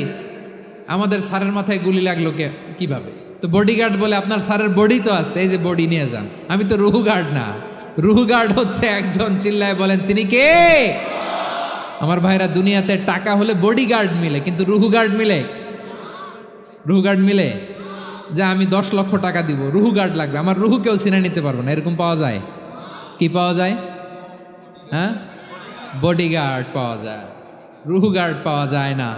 আমাদের স্যারের মাথায় গুলি লাগলো কিভাবে? তো বডিগার্ড বলে আপনার স্যারের বডি তো আছে, এই যে বডি নিয়ে যান, আমি তো রুহু গার্ড না। রুহু গার্ড হচ্ছে একজন, চিল্লায় বলেন তিনি কে? আমার ভাইরা, দুনিয়াতে টাকা হলে বডিগার্ড মিলে, কিন্তু রুহু গার্ড মিলে? রুহু গার্ড মিলে? যে আমি 10 লক্ষ টাকা দিব, রুহু গার্ড লাগবে, আমার রুহু কেউ চিনে নিতে পারবো না, এরকম পাওয়া যায়? কি পাওয়া যায়? হ্যাঁ, বডিগার্ড পাওয়া যায়, রুহু গার্ড পাওয়া যায় না।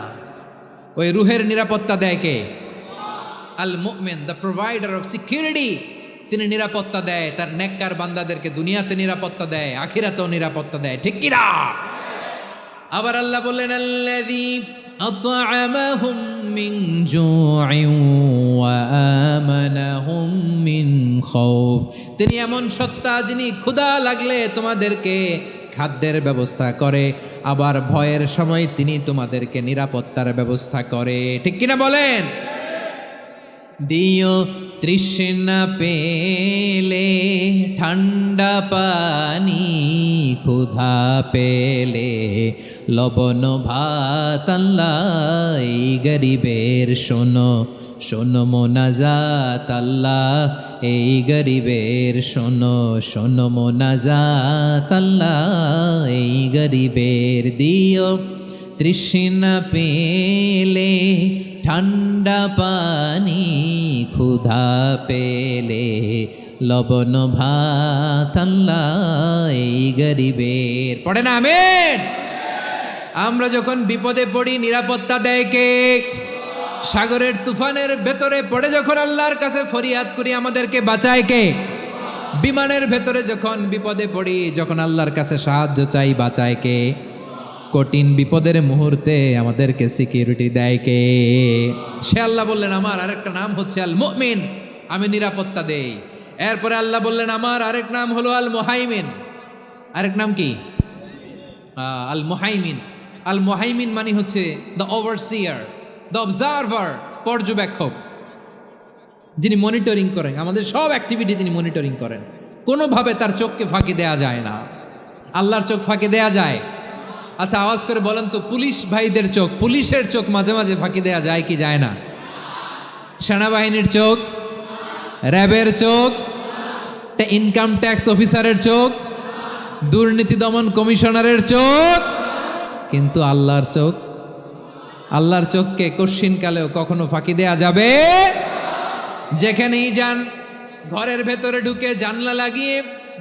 ওই রুহের নিরাপত্তা দেয় কে? আল মুমিন, দ্য প্রোভাইডার অফ সিকিউরিটি। তিনি নিরাপত্তা দেয় তার নেককার বান্দাদেরকে, দুনিয়াতে নিরাপত্তা দেয়, আখিরাতেও নিরাপত্তা দেয়, ঠিক কি না? আবার আল্লাহ বললেন, আল্লাযী আত'আমাহুম মিন জু'ইন ওয়া আমানাহুম মিন খাউফ। তিনি এমন সত্তা যিনি ক্ষুধা লাগলে তোমাদেরকে খাদ্যের ব্যবস্থা করে, আবার ভয়ের সময় তিনি তোমাদেরকে নিরাপত্তার ব্যবস্থা করে, ঠিক কিনা বলেন? দিও তৃষ্ণা পেলে ঠান্ডা পানি, ক্ষুধা পেলে লবণ ভাত, আল্লাহ এই গরিবের শোনো শোনো মোনাজাত, আল্লাহ এই গরিবের শোনো শোনো মোনাজাত, আল্লাহ এই গরিবের। দিও তৃষ্ণা পেলে ঠান্ডা পানি, ক্ষুধা পেলে লবণ ভাত, আল্লাহ এই গরিবের। পড়ে না আমিন? আমরা যখন বিপদে পড়ি নিরাপত্তা দেয় কে? সাগরের তুফানের ভেতরে পড়ে যখন আল্লাহর কাছে ফরিয়াদ করি আমাদেরকে বাঁচায় কে? বিমানের ভেতরে যখন বিপদে পড়ি, যখন আল্লাহর কাছে সাহায্য চাই, বাঁচায় কে? কঠিন বিপদের মুহূর্তে আমাদেরকে সিকিউরিটি দেয় কে? সে আল্লাহ বললেন, আমার আরেকটা নাম হচ্ছে আল মুমিন, আমি নিরাপত্তা দেই। এরপরে আল্লাহ বললেন, আমার আরেক নাম হলো আল মুহাইমিন। আরেক নাম কি? আল মুহাইমিন। আল মুহাইমিন মানে হচ্ছে দ্য ওভারসিয়ার, দ্য অবজারভার, পর্যবেক্ষক, যিনি মনিটরিং করেন আমাদের সব অ্যাক্টিভিটি, তিনি মনিটরিং করেন। কোনোভাবে তার চোখকে ফাঁকি দেয়া যায় না। আল্লাহর চোখ ফাঁকি দেয়া যায়? আচ্ছা, আওয়াজ করে বলেন তো, পুলিশ ভাইদের চোখ, পুলিশের চোখ মাঝে মাঝে ফাঁকি দেয়া যায় কি যায় না? সেনাবাহিনীর চোখ, র্যাবের চোখ, ইনকাম ট্যাক্স অফিসারের চোখ, দুর্নীতি দমন কমিশনারের চোখ, কিন্তু আল্লাহর চোখ? আল্লাহর চোখকে কশ্চিনকালেও কখনো ফাঁকি দেয়া যাবে? যেখানেই যান, ঘরের ভেতরে ঢুকে জানলা লাগিয়ে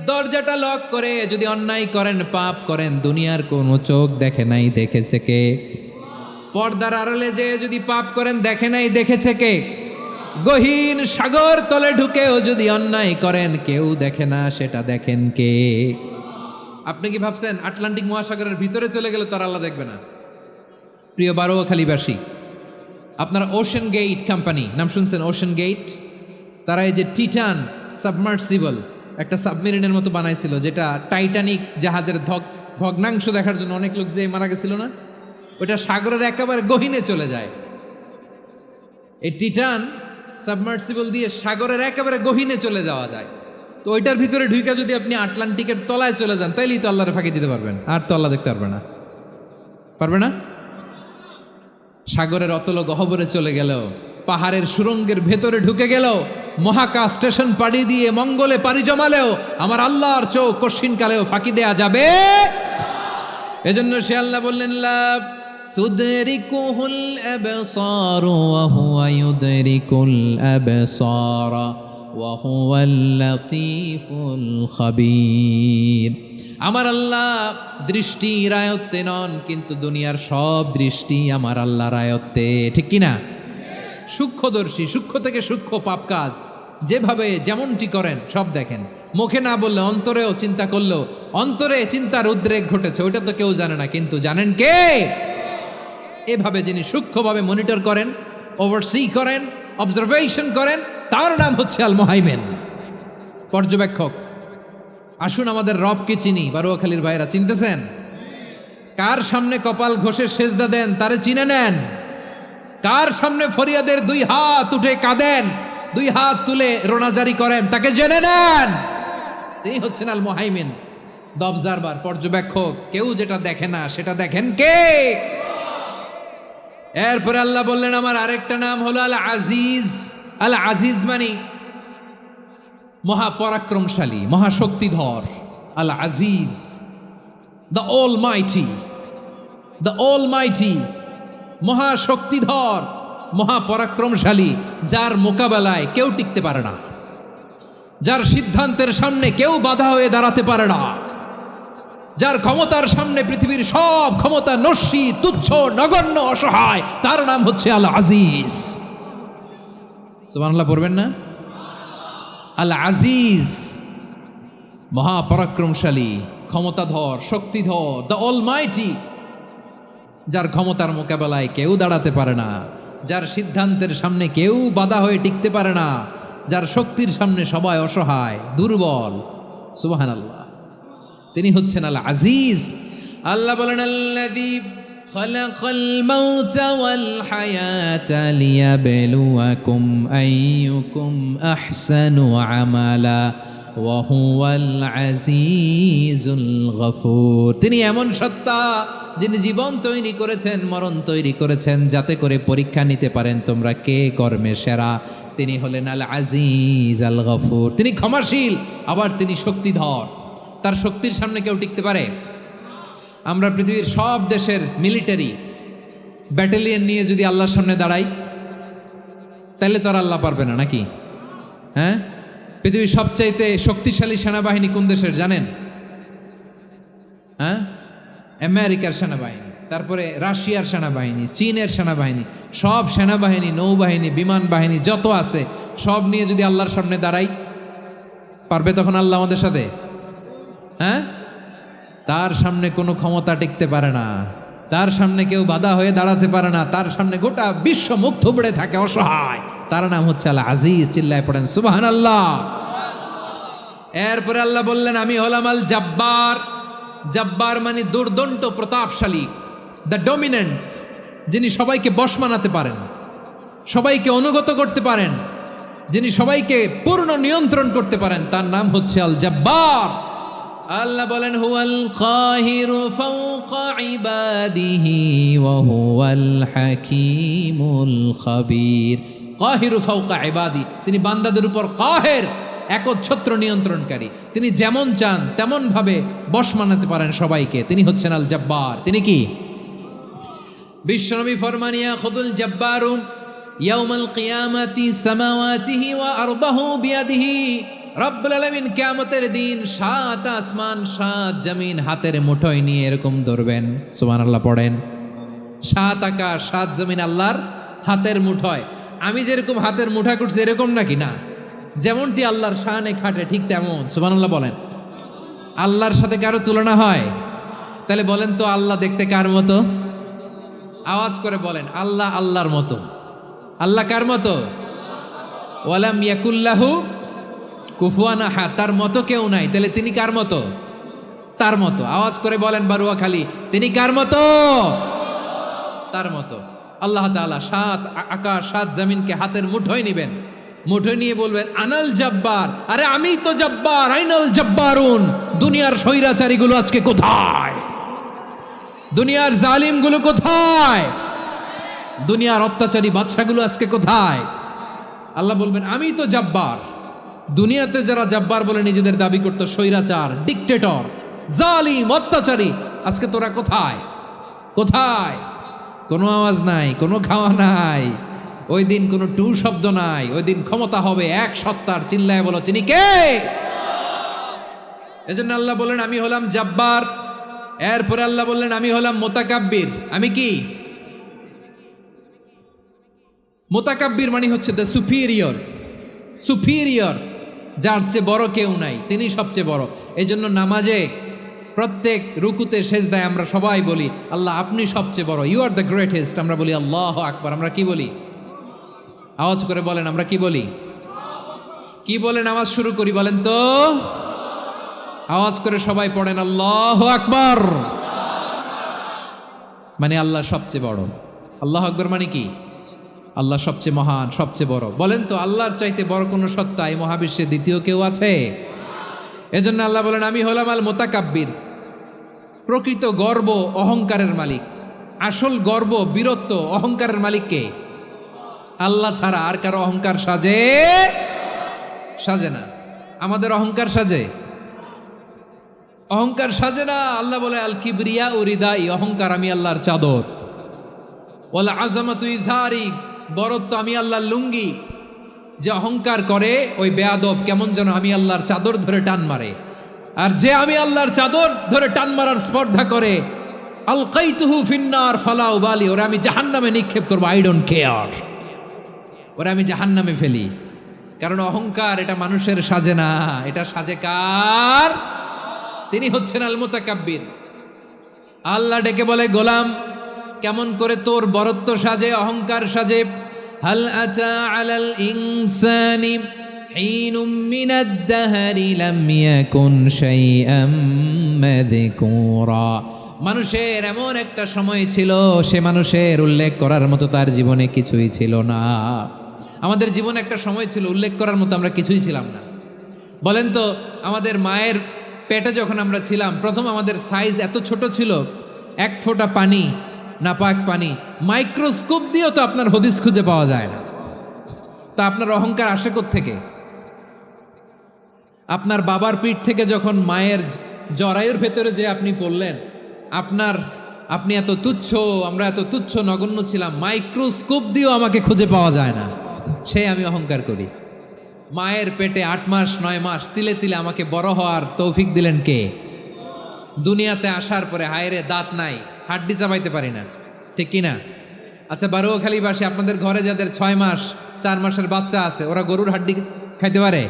দরজাটা লক করে যদি অন্যায় করেন, পাপ করেন, দুনিয়ার কোনো চোখ দেখে নাই, দেখেছে কে? পর্দার আড়ালে যে যদি পাপ করেন, দেখে নাই, দেখেছে কে? গহীন সাগর তলে ঢুকেও যদি অন্যায় করেন, কেউ দেখে না, সেটা দেখেন কে? আপনি কি ভাবছেন আটলান্টিক মহাসাগরের ভিতরে চলে গেলে তার আল্লাহ দেখবে না? প্রিয় বারোয়াখালীবাসী, আপনারা ওশেন গেট কোম্পানি নাম শুনছেন? ওশেন গেট, তারা এই যে টিটান সাবমার্সিবল একটা সাবমেরিনের মতো বানাইছিল, যেটা টাইটানিক জাহাজের ভগ্নাংশ দেখার জন্য অনেক লোক যে মারা গেছিল না, ওটা সাগরের একেবারে গহীনে চলে যায়। এই টিটান সাবমার্সিবল দিয়ে সাগরের একেবারে গহীনে চলে যাওয়া যায়। তো ওইটার ভিতরে ঢুইকা যদি আপনি আটলান্টিকের তলায় চলে যান, তাইলেই তো আল্লাহর ফাঁকি দিতে পারবেন, আর তো আল্লাহ দেখতে পারবে না। পারবে না? সাগরের অতল গহ্বরে চলে গেলেও, পাহাড়ের সুরঙ্গের ভেতরে ঢুকে গেলেও, মহাকাশ স্টেশন পাড়ি দিয়ে মঙ্গলে পাড়ি জমালেও আমার আল্লাহর চোখ কশ্চিনকালেও ফাঁকি দেয়া যাবে? এজন্য সে আল্লাহ বললেন, লা তুদরিকুহুল আবসার ওয়া হুয়া ইউদরিকুল আবসার ওয়া হুয়াল লাতীফুল খাবীর। আমার আল্লাহ দৃষ্টির আয়ত্তে নন, কিন্তু দুনিয়ার সব দৃষ্টি আমার আল্লাহর আয়ত্তে, ঠিক কিনা? সূক্ষ্মদর্শী, সূক্ষ্ম থেকে সূক্ষ্ম পাপ কাজ যেভাবে যেমনটি করেন সব দেখেন। মুখে না বললে অন্তরেও চিন্তা করলেও অন্তরে চিন্তার উদ্রেক ঘটেছে, ওইটা তো কেউ জানে না, কিন্তু জানেন কে? এভাবে যিনি সূক্ষ্মভাবে মনিটর করেন, ওভারসি করেন, অবজারভেশন করেন, তার নাম হচ্ছে আল মুহাইমিন, পর্যবেক্ষক। আসুন আমাদের রবকে চিনি। বারোয়াখালীর ভাইরা, চিনতেছেন? কার সামনে কপাল ঘষে সেজদা দেন তারে চিনে নেন। কার সামনে ফরিয়াদের দুই হাত উঠে কাঁদেন, দুই হাত তুলে রোনাজারি করেন, তাকে জেনে নেন তিনি হচ্ছেন আল মুহাইমিন, দ্য অবজারভার, পর্যবেক্ষক। কেউ যেটা দেখে না সেটা দেখেন কে? এরপরে আল্লাহ বললেন আমার আরেকটা নাম হলো আল আজিজ। আল আজিজ মানে মহাপরাক্রমশালী, মহাশক্তিধর। আল আজিজ, the almighty, the almighty, মহাশক্তিধর, মহাপরাক্রমশালী, যার মোকাবেলায় কেউ টিকতে পারে না, যার সিদ্ধান্তের সামনে কেউ বাধা হয়ে দাঁড়াতে পারে না, যার ক্ষমতার সামনে পৃথিবীর সব ক্ষমতা নস্যি, তুচ্ছ, নগণ্য, অসহায়, তার নাম হচ্ছে আল আজিজ। সুবহানাল্লাহ পড়বেন না? আল আজিজ, মহাপরাক্রমশালী, ক্ষমতাধর, শক্তিধর, দ্য অলমাইটি, যার ক্ষমতার মোকাবেলায় কেউ দাঁড়াতে পারে না, যার সিদ্ধান্তের সামনে কেউ বাধা হয়ে টিকতে পারে না, যার শক্তির সামনে সবাই অসহায়, দুর্বল। সুবহানাল্লাহ, তিনি হচ্ছেন আল আজিজ। আল্লাহ বলেন আল্লাযী খালাকাল মাউতা ওয়াল হায়াতা লিয়াবলুয়াকুম আইয়ুকুম আহসানু আমালা ওয়া হুয়াল আজিজুল গফুর। তিনি এমন সত্তা যিনি জীবন তৈরি করেছেন, মরণ তৈরি করেছেন, যাতে করে পরীক্ষা নিতে পারেন তোমরা কে কর্মে সেরা। তিনি হলেন আল আজিজ আল গফুর। তিনি ক্ষমাশীল, আবার তিনি শক্তিধর। তার শক্তির সামনে কেউ টিকতে পারে? আমরা পৃথিবীর সব দেশের মিলিটারি ব্যাটালিয়ন নিয়ে যদি আল্লাহর সামনে দাঁড়াই, তাহলে তো আর আল্লাহ পারবে না নাকি? হ্যাঁ, পৃথিবীর সবচাইতে শক্তিশালী সেনাবাহিনী কোন দেশের জানেন? হ্যাঁ, আমেরিকার সেনাবাহিনী, তারপরে রাশিয়ার সেনাবাহিনী, চীনের সেনাবাহিনী, সব সেনাবাহিনী, নৌবাহিনী, বিমান বাহিনী যত আছে সব নিয়ে যদি আল্লাহর সামনে দাঁড়াই, পারবে তখন আল্লাহ আমাদের সাথে? হ্যাঁ, তার সামনে কোনো ক্ষমতা টিকতে পারে না, তার সামনে কেউ বাধা হয়ে দাঁড়াতে পারে না, তার সামনে গোটা বিশ্ব মুখ থুবড়ে থাকে অসহায়। তার নাম হচ্ছে আল আজিজ। চিল্লায় পড়েন সুবহানাল্লাহ। এরপরে আল্লাহ বললেন আমি হলাম আল জাব্বার। জাব্বার মানে দুর্দণ্ড, প্রতাপশালী, দ্য ডমিনেন্ট, যিনি সবাইকে বশ মানাতে পারেন, সবাইকে অনুগত করতে পারেন, যিনি সবাইকে পূর্ণ নিয়ন্ত্রণ করতে পারেন, তার নাম হচ্ছে আল জাব্বার। আল্লাহ বলেন হুয়াল কাহিরু ফাওকা ইবাদিহি ওয়া হুয়াল হাকীমুল খাবীর। কাহিরু ফাওকা ইবাদি, তিনি বান্দাদের উপর কাহের, একচ্ছত্র নিয়ন্ত্রণকারী। তিনি যেমন চান তেমন ভাবে বশ মানাতে পারেন সবাইকে। তিনি হচ্ছেন আল জাব্বার। তিনি কি? বিশ্বনবী ফরমান ইয়াখুদুল জাব্বারুন ইয়াউমাল কিয়ামাতি সামাওয়াতিহি ওয়া আরদাহু বিয়াদিহি। রব্বুল আলামিন কিয়ামতের দিন 7 আসমান 7 জমিন হাতের মুঠোয় নিয়ে এরকম ধরবেন। সুবহানাল্লাহ পড়েন। 7 আকাশ 7 জমিন আল্লাহর হাতের মুঠোয়। আমি যেরকম হাতের মুঠা করছি এরকম নাকি? না, যেমনটি আল্লাহর শানে খাটে ঠিক তেমন। সুবহানাল্লাহ বলেন। আল্লাহর সাথে কারো তুলনা হয়? তাহলে বলেন তো আল্লাহ দেখতে কার মতো? আওয়াজ করে বলেন আল্লাহ আল্লাহর মতো। আল্লাহ কার মতো? ওয়ালাম ইয়াকুল্লাহু কুফুয়ান আহাদ, তার মতো কেউ নাই। তাহলে তিনি কার মতো? তার মতো। আওয়াজ করে বলেন বারুয়াখালী, তিনি কার মতো? তার মতো। আল্লাহ তাআলা 7 আকাশ 7 জমিনকে হাতের মুঠোয় নিবেন, মুঠোয় নিয়ে বলবেন আনাল জাব্বার। আরে আমি তো জাব্বার, আইনাল জাব্বারুন। দুনিয়ার স্বৈরাচারীগুলো আজকে কোথায়? দুনিয়ার জালিমগুলো কোথায়? দুনিয়ার অত্যাচারী বাদশাগুলো আজকে কোথায়? আল্লাহ বলবেন আমি তো জাব্বার। দুনিয়াতে যারা জাব্বার বলে নিজেদের দাবি করতো, স্বৈরাচার, ডিকটেটর, জালিম, অত্যাচারী, আজকে তোরা কোথায়? কোথায়? কোনো আওয়াজ নাই, কোনো খাওয়া নাই, ওই দিন কোনো টু শব্দ নাই। ওই দিন ক্ষমতা হবে এক সত্তার। চিল্লায় বলো তিনি কে? এজন্য আল্লাহ বললেন আমি হলাম জাব্বার। এরপরে আল্লাহ বললেন আমি হলাম মুতাকাব্বির। আমি কি? মুতাকাব্বির মানে হচ্ছে দ্য সুপিরিয়র। সুপিরিয়র, যার চেয়ে বড় কেউ নাই, তিনি সবচেয়ে বড়। এই জন্য নামাজে প্রত্যেক রুকুতে সেজদায় আমরা সবাই বলি আল্লাহ আপনি সবচেয়ে বড়, ইউ আর দ্য গ্রেটেস্ট। আমরা বলি আল্লাহু আকবার। আমরা কি বলি? আওয়াজ করে বলেন আমরা কি বলি? কি বলে নামাজ শুরু করি বলেন তো? আওয়াজ করে সবাই পড়েন আল্লাহু আকবার। মানে আল্লাহ সবচেয়ে বড়। আল্লাহু আকবার মানে কি? আল্লাহ সবচেয়ে মহান, সবচেয়ে বড়। বলেন তো আল্লাহর চাইতে বড় কোনো সত্তা এই মহাবিশ্বে দ্বিতীয় কেউ আছে? এজন্য আল্লাহ বলেন আমি হলাম আল মুতাকাব্বির, প্রকৃত গর্ব অহংকারের মালিক। আসল গর্ব, বীরত্ব, অহংকারের মালিক কে? আল্লাহ ছাড়া আর কারো অহংকার সাজে না। আমাদের অহংকার সাজে? অহংকার সাজে না। আল্লাহ বলে আল কিবরিয়া ও রিদাই, অহংকার আমি আল্লাহর চাদর। ওয়াল আযামাতু ইজারি, বরত্ব আমি আল্লাহর লুঙ্গি। যে অহংকার করে ওই বেয়াদব কেমন যেন আমি আল্লাহর চাদর ধরে টান মারে। আর যে আমি আল্লাহর চাদর ধরে টান মারার স্পর্ধা করে, আলকাইতুহু ফিন্নার ফালা উবালি, ওরা আমি জাহান্নামে নিক্ষেপ করবো, আই ডোন্ট কেয়ার, ওরা আমি জাহান্নামে ফেলি। কারণ অহংকার এটা মানুষের সাজে না, এটা সাজে কার? তিনি হচ্ছেন আল মুতাকাব্বির। আল্লাহ ডেকে বলে গোলাম কেমন করে তোর বরত্ব সাজে, অহংকার সাজে? হাল আতা আলাল ইনসানি হিনুম মিনাদ দাহরি লাম ইয়াকুন শাইআম মাযকুরা। মানুষের এমন একটা সময় ছিল, সে মানুষের উল্লেখ করার মতো তার জীবনে কিছুই ছিল না। আমাদের জীবনে একটা সময় ছিল উল্লেখ করার মতো আমরা কিছুই ছিলাম না। বলেন তো আমাদের মায়ের পেটে যখন আমরা ছিলাম, প্রথম আমাদের সাইজ এত ছোট ছিল, এক ফোঁটা পানি, নাপাক পানি, মাইক্রোস্কোপ দিয়েও তো আপনার হদিস খুঁজে পাওয়া যায় না। তা আপনার অহংকার আসে কোত্থেকে? আপনার বাবার পিঠ থেকে যখন মায়ের জরায়ুর ভেতরে যে আপনি পড়লেন, আপনি এত তুচ্ছ, আমরা এত তুচ্ছ নগণ্য ছিলাম, মাইক্রোস্কোপ দিয়েও আমাকে খুঁজে পাওয়া যায় না, সে আমি অহংকার করি। মায়ের পেটে 8 মাস 9 মাস তিলে তিলে আমাকে বড় হওয়ার তৌফিক দিলেন কে? দুনিয়াতে আসার পরে হায়রে দাঁত নাই, হাড্ডি চাবাইতে পারি না, ঠিক কিনা? আচ্ছা বারোখালীবাসী, আপনাদের ঘরে যাদের 6 মাস 4 মাসের বাচ্চা আছে, ওরা গরুর হাড্ডি খাইতে পারে?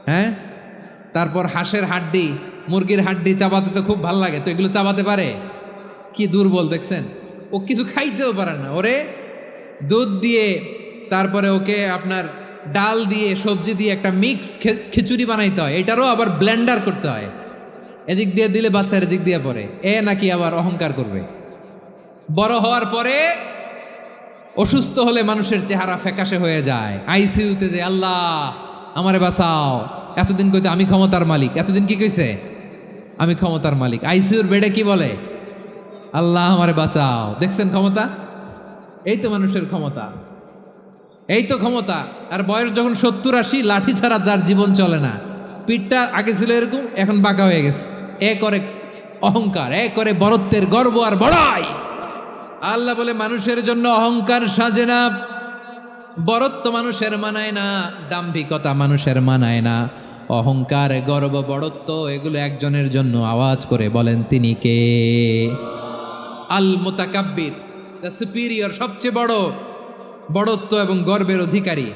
হ্যাঁ। তারপর হাঁসের হাড্ডি, মুরগির হাড্ডি চাবাতে তো খুব ভাল লাগে, তো এগুলো চাবাতে পারে? কি দুর্বল দেখছেন, ও কিছু খাইতেও পারে না। ওরে দুধ দিয়ে, তারপরে ওকে আপনার ডাল দিয়ে, সবজি দিয়ে একটা মিক্স খিচুড়ি বানাইতে হয়, এটারও আবার ব্লেন্ডার করতে হয়। এদিক দিয়ে দিলে বাচ্চার এদিক দিয়ে পড়ে, এ নাকি আবার অহংকার করবে। বড় হওয়ার পরে অসুস্থ হলে মানুষের চেহারা ফ্যাকাশে হয়ে যায়, আইসিইউতে যে আল্লাহ আমারে বাঁচাও। এতদিন কইতে আমি ক্ষমতার মালিক, এতদিন কি কইছে? আমি ক্ষমতার মালিক। আইসিইউর বেডে কি বলে? আল্লাহ আমারে বাঁচাও। দেখছেন ক্ষমতা? এই তো মানুষের ক্ষমতা, এই তো ক্ষমতা। আর বয়স যখন 70-80, লাঠি ছাড়া যার জীবন চলে না। পিঠটা আগে ছিল এরকম, এখন বাঁকা হয়ে গেছে। এ করে অহংকার, এ করে বরত্বের গর্ব আর বড়াই। আল্লাহ বলে মানুষের জন্য অহংকার সাজে না, বরত্ব মানুষের মানায় না, দাম্ভিকতা মানুষের মানায় না। অহংকার, গর্ব, বড়ত্ব এগুলো একজনের জন্য। আওয়াজ করে বলেন তিনি কে? আল মুতাকাব্বির, দ্য সুপিরিয়র, সবচেয়ে বড়, বড়ত্ব এবং গর্বের অধিকারী।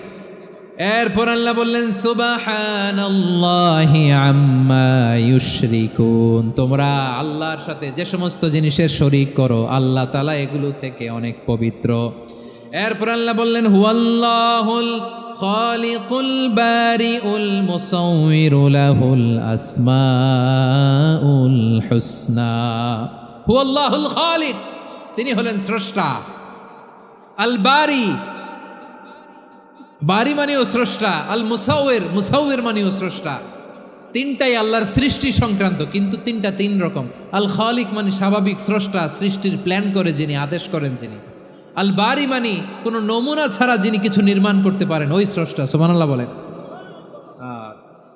এরপর আল্লাহ বললেন সুবহানাল্লাহি আম্মা ইউশরিকুন, তোমরা আল্লাহর সাথে যে সমস্ত জিনিসের শরীক করো, আল্লাহ তাআলা এগুলো থেকে অনেক পবিত্র। এরপর আল্লাহ বললেন হুয়াল্লাহুল খালিকুল বারিউল মুসাউবিরু লাহুল আসমাউল হুসনা। হুয়াল্লাহুল খালিক, তিনি হলেন স্রষ্টা। আল বারি, বারি মানেও স্রষ্টা। আল মুসাউবির, মুসাউবির মানেও স্রষ্টা। তিনটাই আল্লাহর সৃষ্টি সংক্রান্ত, কিন্তু তিনটা তিন রকম। আল খালিক মানে স্বাভাবিক স্রষ্টা, সৃষ্টির প্ল্যান করে যিনি, আদেশ করেন যিনি। আল বারি মানে কোনো নমুনা ছাড়া যিনি কিছু নির্মাণ করতে পারেন, ওই স্রষ্টা। সুবহানাল্লাহ বলেন।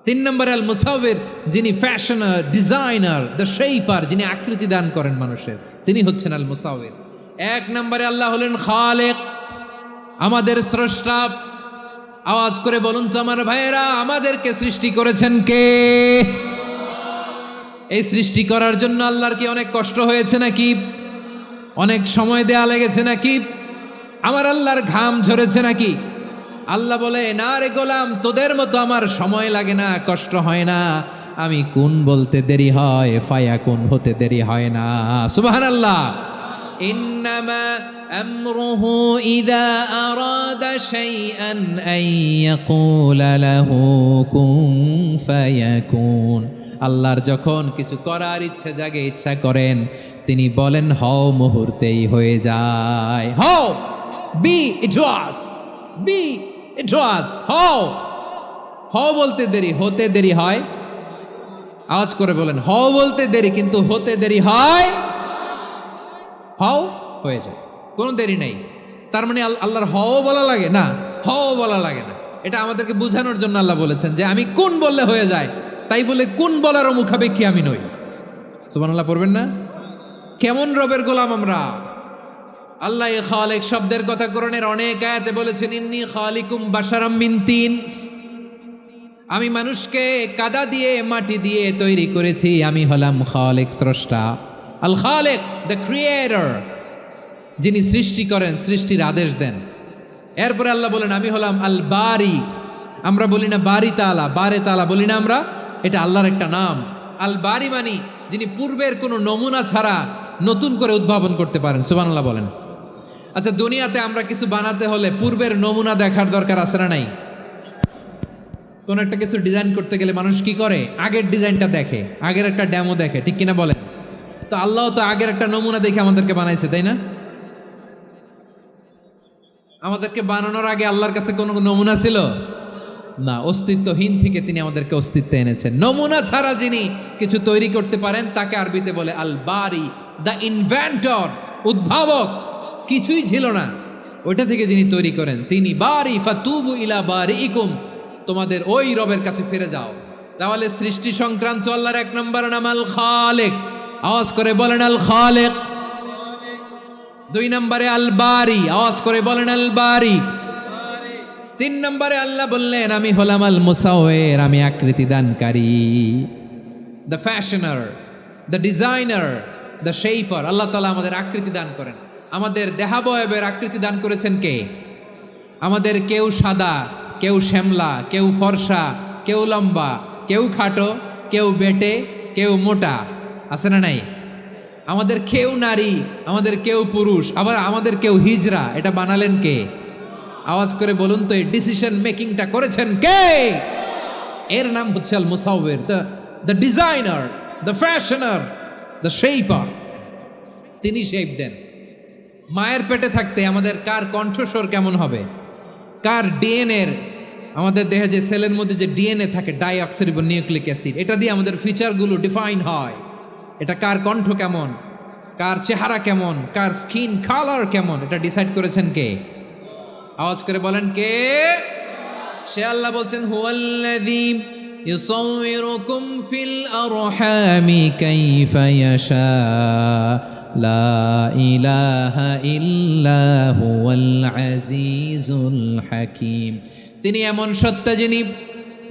3 নম্বরে আল মুসাউবির, যিনি ফ্যাশনার, ডিজাইনার, দ্য শেপার, যিনি আকৃতি দান করেন মানুষের, তিনি হচ্ছেন আল মুসাউবির। 1 নম্বরে আল্লাহ হলেন খালেক, আমাদের স্রষ্টা। আওয়াজ করে বলুন তো আমার ভাইয়েরা, আমাদেরকে সৃষ্টি করেছেন কে? এই সৃষ্টি করার জন্য আল্লাহর কি অনেক কষ্ট হয়েছে নাকি? অনেক সময় দেয়া লেগেছে নাকি? আমার আল্লাহর ঘাম ঝরেছে নাকি? আল্লাহ বলে না রে গোলাম, তোদের মতো আমার সময় লাগে না, কষ্ট হয় না। আমি কুন বলতে দেরি হয়, ফায়াকুন হতে দেরি হয় না। সুবহানাল্লাহ। ইন্নামা আমরুহু ইযা আরাদা শাইআন আন ইয়াকুলা লাহু কুন ফায়াকুন। আল্লাহর যখন কিছু করার ইচ্ছা জাগে, ইচ্ছা করেন, তিনি বলেন হও, মুহূর্তেই হয়ে যায়। হও, বি ইট ওয়াজ, বি ইট ওয়াজ। হও, হও বলতে দেরি, হতে দেরি হয়। আওয়াজ করে বলেন, হও বলতে দেরি কিন্তু হতে দেরি হয়। হও হয়ে যায়, কোনো দেরি নেই। তার মানে আল্লাহর হও বলা লাগে না, হও বলা লাগে না। এটা আমাদেরকে বোঝানোর জন্য আল্লাহ বলেছেন যে আমি কোন বললে হয়ে যায়, তাই বলে কোন বলারও মুখাপেক্ষী আমি নই। সুবহানাল্লাহ পড়বেন না? কেমন রবের গোলাম আমরা। আল্লাহ খালিক শব্দের কথা কোরআনের অনেক আয়াতে বলেছেন, ইন্নী খালিকুম বাশারাম মিন তিন, আমি মানুষকে কাদা দিয়ে মাটি দিয়ে তৈরি করেছি, আমি হলাম খালিক, স্রষ্টা। আল খালিক, দ্য ক্রিয়েটর, যিনি সৃষ্টি করেন, সৃষ্টির আদেশ দেন। এরপরে আল্লাহ বলেন আমি হলাম আল বারি। আমরা বলি না বারি তাআলা, বারে তাআলা বলি না আমরা, এটা আল্লাহর একটা নাম। আল বারি মানি যিনি পূর্বের কোনো নমুনা ছাড়া নতুন করে উদ্ভাবন করতে পারেন। সুবহানাল্লাহ বলেন। আচ্ছা, দুনিয়াতে আমরা কিছু বানাতে হলে পূর্বের নমুনা দেখার দরকার আছে না নাই? কোন একটা কিছু ডিজাইন করতে গেলে মানুষ কি করে? আগের ডিজাইনটা দেখে, আগের একটা ডেমো দেখে, ঠিক কিনা বলেন? তো আল্লাহ তো আগের একটা নমুনা দেখে আমাদেরকে বানাইছে, তাই না? আমাদেরকে বানানোর আগে আল্লাহর কাছে কোনো নমুনা ছিল না, অস্তিত্বহীন থেকে তিনি আমাদেরকে অস্তিত্বে এনেছেন। নমুনা ছাড়া যিনি কিছু তৈরি করতে পারেন তাকে আরবিতে বলে আল বারি, দ্য ইনভেন্টর, উদ্ভাবক। কিছুই ছিল না, ওইটা থেকে যিনি তৈরি করেন তিনি বারি। ফাতুবু ইলা বারিইকুম, তোমাদের ওই রবের কাছে ফিরে যাও। তাহলে সৃষ্টি সংক্রান্ত আল্লাহর এক নম্বর নাম আল খালিক। আওয়াজ করে বলেন আল খালিক। দুই নম্বরে আল বারি, আওয়াজ করে বলেন আল বারি। তিন নম্বরে আল্লাহ বললেন আমি হলাম আল মুসাওয়ির, আমি আকৃতি দানকারী, the fashioner, the designer, the shaper. আল্লাহ তাআলা আমাদের আকৃতি দান করেন। আমাদের দেহাবয়বের আকৃতি দান করেছেন কে? আমাদের কেউ সাদা, কেউ শ্যামলা, কেউ ফর্সা, কেউ লম্বা, কেউ খাটো, কেউ বেটে, কেউ মোটা, আছে না নাই? আমাদের কেউ নারী, আমাদের কেউ পুরুষ, আবার আমাদের কেউ হিজড়া। এটা বানালেন কে? আওয়াজ করে বলুন তো, এই ডিসিশন মেকিংটা করেছেন কে? এর নাম হচ্ছে আল মুসাওয়ির, the designer, the fashioner, the shaper. তিনি শেপ দেন। মায়ের পেটে থাকতে আমাদের কার কণ্ঠস্বর কেমন হবে, কার ডিএনএ, আমাদের দেহে যে সেলের মধ্যে যে ডিএনএ থাকে, ডাইঅক্সিরিবো নিউক্লিক অ্যাসিড, এটা দিয়ে আমাদের ফিচারগুলো ডিফাইন হয়। এটা কার কণ্ঠ কেমন, কার চেহারা কেমন, কার স্কিন কালার কেমন, এটা ডিসাইড করেছেন কে? আওয়াজ করে বলেন কে? সে আল্লাহ বলছেন হুয়াল্লাযী ইউসাউয়িরুকুম ফিল আরহামি কাইফা ইয়াশা লা ইলাহা ইল্লা হুয়াল আজিজুল হাকীম। তিনি এমন সত্তা যিনি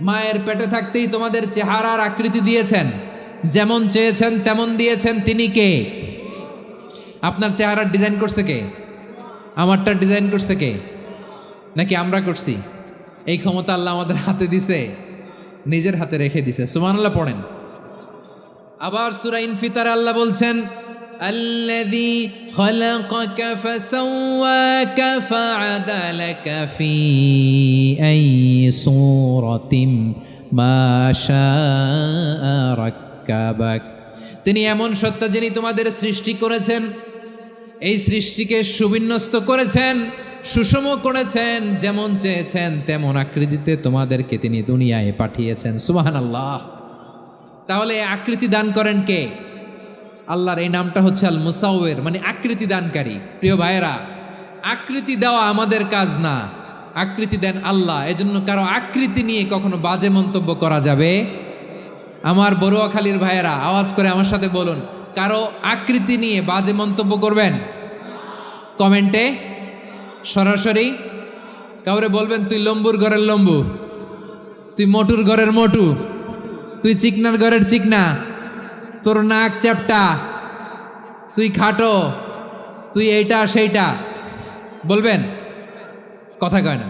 মায়ের পেটে থাকতেই তোমাদের চেহারার আকৃতি দিয়েছেন, যেমন চেয়েছেন তেমন দিয়েছেন। তিনি কে? আপনার চেহারার ডিজাইন করছে কে? আমারটা ডিজাইন করছে কে? নাকি আমরা করছি? এই ক্ষমতা আল্লাহ আমাদের হাতে দিছে, নিজের হাতে রেখে দিছে। সুবহানাল্লাহ পড়েন। আবার সূরা ইনফিতার আল্লাহ বলছেন আল্লাযী খালাকাকা ফাসাওয়াকা ফাআদালাকা ফি আইয়ি সূরাতিন মা শাআ রাক্কাবাক। তিনি এমন সত্তা যিনি তোমাদের সৃষ্টি করেছেন, এই সৃষ্টিকে সুবিন্যস্ত করেছেন, সুষম করেছেন, যেমন চেয়েছেন তেমন আকৃতিতে তোমাদেরকে তিনি দুনিয়ায় পাঠিয়েছেন। সুবহানাল্লাহ। তাহলে আকৃতি দান করেন কে? আল্লাহর এই নামটা হচ্ছে আল মুসাওয়ির, মানে আকৃতি দানকারী। প্রিয় ভাইয়েরা, আকৃতি দেওয়া আমাদের কাজ না, আকৃতি দেন আল্লাহ। এজন্য কারো আকৃতি নিয়ে কখনো বাজে মন্তব্য করা যাবে? আমার বড়ুয়াখালীর ভাইয়েরা আওয়াজ করে আমার সাথে বলুন, কারো আকৃতি নিয়ে বাজে মন্তব্য করবেন? কমেন্টে সরাসরি কাউরে বলবেন তুই লম্বুর ঘরের লম্বু, তুই মোটুর ঘরের মোটু, তুই চিকনার ঘরের চিকনা, তোর নাক চ্যাপটা, তুই খাটো, তুই এইটা সেইটা বলবেন? কথা কয় না,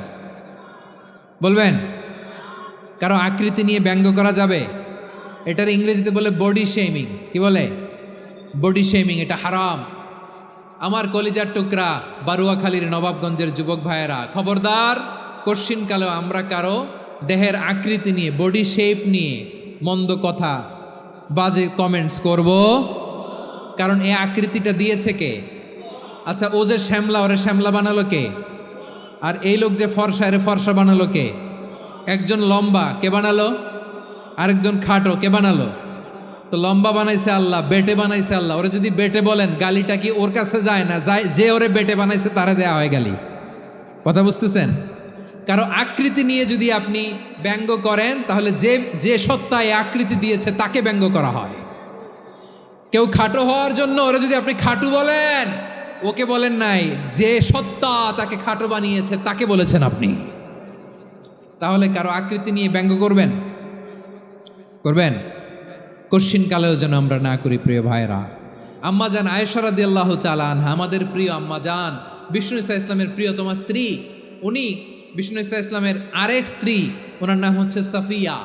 বলবেন? কারো আকৃতি নিয়ে ব্যঙ্গ করা যাবে? এটার ইংরেজিতে বলে বডি শেমিং। কি বলে? Body shaming. এটা হারাম। আমার কলিজার টুকরা বারুয়াখালীর নবাবগঞ্জের যুবক ভাইয়েরা, খবরদার, কশ্চিনকালেও আমরা কারো দেহের আকৃতি নিয়ে, বডি শেপ নিয়ে মন্দ কথা, বাজে কমেন্টস করব? কারণ এই আকৃতিটা দিয়েছে কে? আচ্ছা, ও যে শ্যামলা, ওরে শ্যামলা বানালো কে? আর এই লোক যে ফর্সা, এরে ফর্সা বানালো কে? একজন লম্বা, কে বানালো? আরেকজন খাটো, কে বানালো? তো লম্বা বানাইছে আল্লাহ, বেটে বানাইছে আল্লাহ। ওরে যদি বেটে বলেন, গালিটা কি ওর কাছে যায় না? যায়। যে ওরে বেটে বানাইছে তারে দেয়া হয় গালি। কথা বুঝতেছেন? কারো আকৃতি নিয়ে যদি আপনি ব্যঙ্গ করেন, তাহলে যে যে সত্তা এই আকৃতি দিয়েছে তাকে ব্যঙ্গ করা হয়। কেউ খাটো হওয়ার জন্য ওরে যদি আপনি খাটু বলেন, ওকে বলেন নাই, যে সত্তা তাকে খাটো বানিয়েছে তাকে বলেছেন আপনি। তাহলে কারো আকৃতি নিয়ে ব্যঙ্গ করবেন? করবেন? কশ্চিন কালেও যেন আমরা না করি প্রিয় ভাইরা। আম্মাজান আয়েশা রাদিয়াল্লাহু তাআলা আনহা, আমাদের প্রিয় আম্মাজান, বিষ্ণু ইসা ইসলামের প্রিয়তমা স্ত্রী। উনি বিষ্ণু ইসা ইসলামের আরেক স্ত্রী, ওনার নাম হচ্ছে সাফিয়া।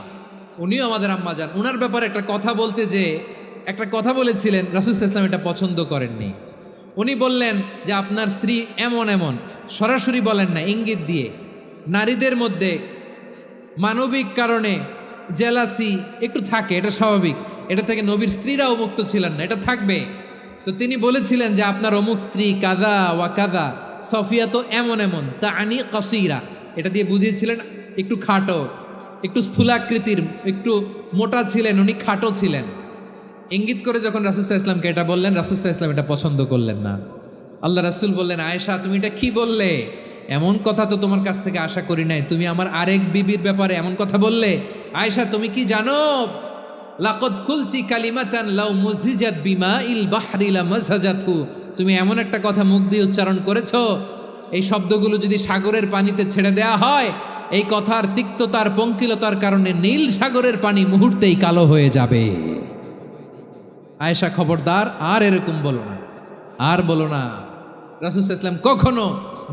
উনিও আমাদের আম্মাজান। ওনার ব্যাপারে একটা কথা বলতে যে একটা কথা বলেছিলেন, রাসূল সাল্লাল্লাহু আলাইহি ওয়াসাল্লাম এটা পছন্দ করেননি। উনি বললেন যে আপনার স্ত্রী এমন এমন, সরাসরি বলেন না, ইঙ্গিত দিয়ে। নারীদের মধ্যে মানবিক কারণে জেলাসি একটু থাকে, এটা স্বাভাবিক। এটা থেকে নবীর স্ত্রীরাও মুক্ত ছিলেন না, এটা থাকবে। তো তিনি বলেছিলেন যে আপনার অমুক স্ত্রী কাদা ওয়া কাদা, সফিয়া তো এমন এমন, তা আনি কসিরা, এটা দিয়ে বুঝিয়েছিলেন একটু খাটো, একটু স্থূলাকৃতির, একটু মোটা ছিলেন, উনি খাটো ছিলেন। ইঙ্গিত করে যখন রাসূল সাল্লাল্লাহু আলাইহি ওয়াসাল্লামকে এটা বললেন, রাসূল সাল্লাল্লাহু আলাইহি ওয়াসাল্লাম এটা পছন্দ করলেন না। আল্লাহ রাসূল বললেন, আয়েশা তুমি এটা কি বললে? এমন কথা তো তোমার কাছ থেকে আশা করি নাই। তুমি আমার আরেক বিবির ব্যাপারে এমন কথা বললে। আয়েশা তুমি কি জানো, লাকাদ কুলতি কালিমাতান লাউ মুজিজাত বিমাইল বাহরি লামাজাজাতহু, তুমি এমন একটা কথা মুখ দিয়ে উচ্চারণ করেছো, এই শব্দগুলো যদি সাগরের পানিতে ছেড়ে দেয়া হয়, এই কথার তিক্ততার পঙ্কিলতার কারণে নীল সাগরের পানি মুহূর্তেই কালো হয়ে যাবে। আয়েশা খবরদার, আর এরকম বলো না, আর বলো না। রাসূল সাল্লাল্লাহু আলাইহি ওয়াসাল্লাম কখনো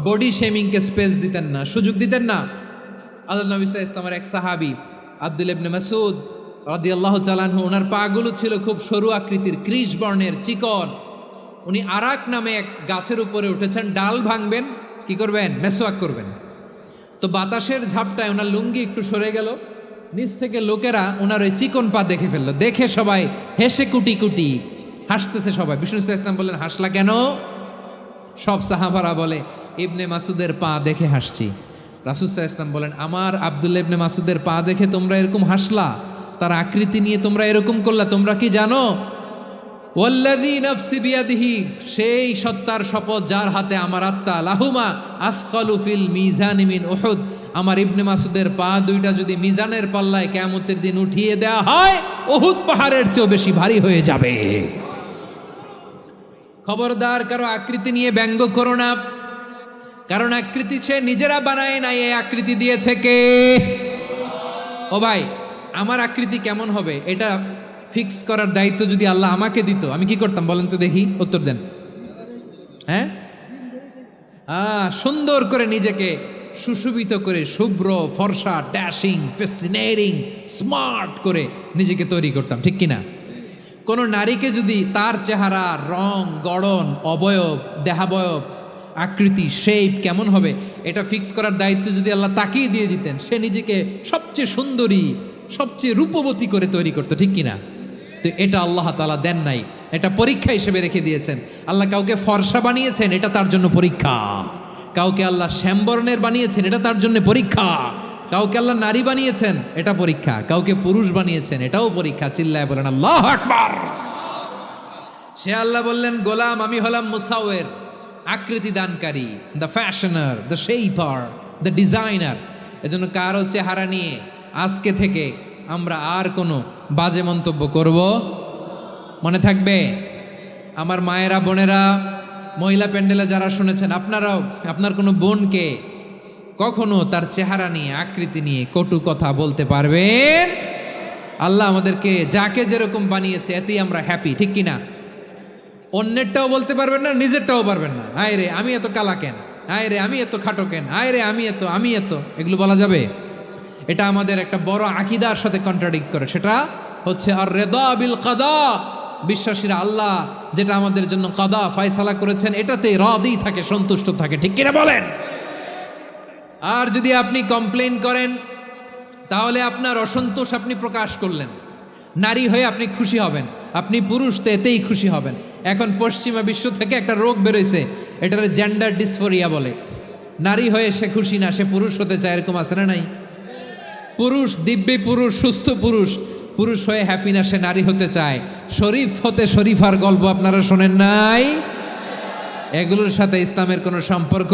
বডি শেমিংকে স্পেস দিতেন না, সুযোগ দিতেন না। আল্লাহ নবী সাল্লাল্লাহু আলাইহি ওয়াসাল্লামের এক সাহাবী আব্দুল্লাহ ইবনে মাসউদ রাদিয়াল্লাহু তাআলা আনহু, ওনার পাগুলো ছিল খুব সরু আকৃতির, কৃষ বর্ণের, চিকন। উনি আরাক নামে এক গাছের উপরে উঠেছেন, ডাল ভাঙবেন, কি করবেন? মেসওয়াক করবেন। তো বাতাসের ঝাপটায় ওনার লুঙ্গি একটু সরে গেল, নিচ থেকে লোকেরা ওনার ওই চিকন পা দেখে ফেললো। দেখে সবাই হেসে কুটি কুটি হাসতেছে সবাই। বিষ্ণু সাল্লাল্লাহু আলাইহি ওয়াসাল্লাম বললেন, হাসলা কেন? সব সাহাবারা বলে, ইবনে মাসুদের পা দেখে হাসছি। রাসূল সাল্লাল্লাহু আলাইহি ওয়াসাল্লাম বলেন, আমার আব্দুল্লাহ ইবনে মাসুদের পা দেখে তোমরা এরকম হাসলা, তার আকৃতি নিয়ে তোমরা এরকম করলা, তোমরা কি জানো? ওয়াল্লাযী নাফসি বিয়াদিহি, সেই সত্তার শপথ যার হাতে আমার আত্মা, লাহুমা আসকালু ফিল মিজানি মিন উহুদ, আমার ইবনে মাসুদের পা দুইটা যদি মিজানের পাল্লায় কিয়ামতের দিন উঠিয়ে দেওয়া হয়, উহুদ পাহাড়ের চেয়েও বেশি ভারী হয়ে যাবে। খবরদার কারো আকৃতি নিয়ে ব্যঙ্গ করো না, কারণ আকৃতি সে নিজেরা বানায় নাই, এই আকৃতি দিয়েছে কে? ও ভাই, আমার আকৃতি কেমন হবে এটা ফিক্স করার দায়িত্ব যদি আল্লাহ আমাকে দিত, আমি কি করতাম বলেন তো দেখি, উত্তর দেন। হ্যাঁ, সুন্দর করে নিজেকে সুশোভিত করে, শুভ্র ফর্সা, ড্যাশিং, ফ্যাসিনেটিং, স্মার্ট করে নিজেকে তৈরি করতাম, ঠিক কিনা? কোনো নারীকে যদি তার চেহারা, রং, গড়ন, অবয়ব, দেহাবয়ব, আকৃতি, শেপ কেমন হবে এটা ফিক্স করার দায়িত্ব যদি আল্লাহ তাকেই দিয়ে দিতেন, সে নিজেকে সবচেয়ে সুন্দরী, সবচেয়ে রূপবতী করে তৈরি করতো, ঠিক কিনা? তো এটা আল্লাহ তাআলা দেন নাই, এটা পরীক্ষা হিসেবে রেখে দিয়েছেন। আল্লাহ কাউকে ফর্সা বানিয়েছেন, এটা তার জন্য পরীক্ষা। কাউকে আল্লাহ শ্যামবর্ণের বানিয়েছেন, এটা তার জন্য পরীক্ষা। কাউকে আল্লাহ নারী বানিয়েছেন, এটা পরীক্ষা। কাউকে পুরুষ বানিয়েছেন, এটাও পরীক্ষা। চিল্লায় বলেন আল্লাহু আকবার। সে আল্লাহ বললেন, গোলাম আমি হলাম মুসাওয়ের, আকৃতি দানকারী, the fashioner, the shaper, the designer. এজন্য কারো চেহারা নিয়ে আজকে থেকে আমরা আর কোনো বাজে মন্তব্য করব মনে থাকবে। আমার মায়েরা, বোনেরা, মহিলা প্যান্ডেলে যারা শুনেছেন, আপনারাও আপনার কোনো বোনকে কখনো তার চেহারা নিয়ে, আকৃতি নিয়ে কটু কথা বলতে পারবেন? আল্লাহ আমাদেরকে যাকে যেরকম বানিয়েছে এতেই আমরা হ্যাপি, ঠিক কিনা? অন্যেরটাও বলতে পারবেন না, নিজেরটাও পারবেন না। আয় রে আমি এত কালা কেন, আয় রে আমি এত খাটো কেন, আয় রে আমি এত, এগুলো বলা যাবে? এটা আমাদের একটা বড় আকীদার সাথে কন্ট্রাডিক্ট করে। সেটা হচ্ছে আর রিদা বিল কাদা, বিশ্বাসীরা আল্লাহ যেটা আমাদের জন্য কাদা ফয়সালা করেছেন এটাতেই রাদি থাকে, সন্তুষ্ট থাকে, ঠিক কিনা বলেন? আর যদি আপনি কমপ্লেইন করেন তাহলে আপনার অসন্তোষ আপনি প্রকাশ করলেন। নারী হয়ে আপনি খুশি হবেন, আপনি পুরুষ তো এতেই খুশি হবেন। এখন পশ্চিমা বিশ্ব থেকে একটা রোগ বেরোইছে, এটার জেন্ডার ডিসফোরিয়া বলে। নারী হয়ে সে খুশি না, সে পুরুষ হতে চায়, এরকম আছে না নাই? পুরুষ, দিব্যি পুরুষ, সুস্থ পুরুষ, পুরুষ হয়ে হ্যাপি না, সে নারী হতে চায়। শরীফ হতে শরীফার গল্প আপনারা শোনেন নাই? এগুলোর সাথে ইসলামের কোনো সম্পর্ক।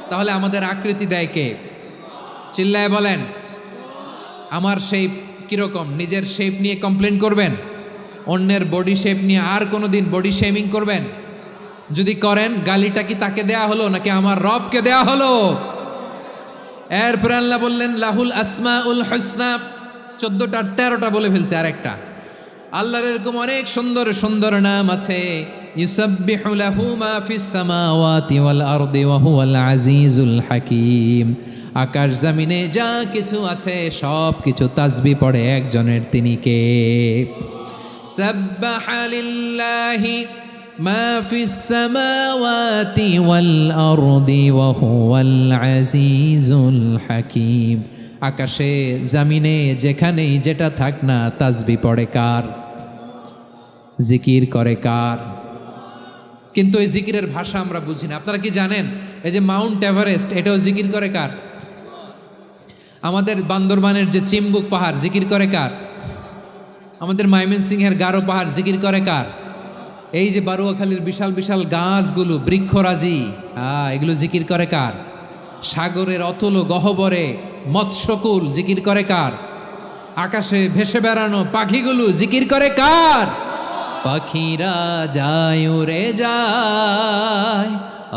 তাহলে আমাদের আকৃতি দেয় কে? চিল্লায় বলেন। আমার শেপ কিরকম, নিজের শেপ নিয়ে কমপ্লেন করবেন? অন্যের বডি শেপ নিয়ে আর কোনোদিন বডি শেমিং করবেন? যদি করেন, গালিটা কি তাকে দেয়া হলো নাকি আমার রবকে দেয়া হলো? এরপর আল্লাহ বললেন লাহুল আসমাউল হুসনা, 14টা 13টা বলে ফেলছে আরেকটা। আল্লাহর এরকম অনেক সুন্দর সুন্দর নাম আছে। ইউসাব্বিহু লাহু মা ফিস সামাওয়াতি ওয়াল আরদি ওয়া হুয়াল আজিজুল হাকীম। আকাশ জমিনে যা কিছু আছে সব কিছু তাসবিহ পড়ে একজনের, তিনি কে? সাব্বাহা লিল্লাহি মা ফিস সামাওয়াতি ওয়াল আরদি ওয়া হুয়াল আজিজুল হাকীম। আকাশে জমিনে যেখানেই যেটা থাক না, তাসবিহ পড়ে কার? জিকির করে কার? কিন্তু এই জিকিরের ভাষা আমরা বুঝি না। আপনারা কি জানেন এই যে মাউন্ট এভারেস্ট, এটাও জিকির করে কার? আমাদের বান্দরবানের যে চিম্বুক পাহাড় জিকির করে কার? আমাদের ময়মনসিংহের গারো পাহাড় জিকির করে কার? এই যে বারুয়াখালীর বিশাল বিশাল গাছগুলো, বৃক্ষরাজি, এগুলো জিকির করে কার? সাগরের অতল গহ্বরে মৎস্যকুল জিকির করে কার? আকাশে ভেসে বেড়ানো পাখিগুলো জিকির করে কার? পাখিরা যায় উড়ে যায়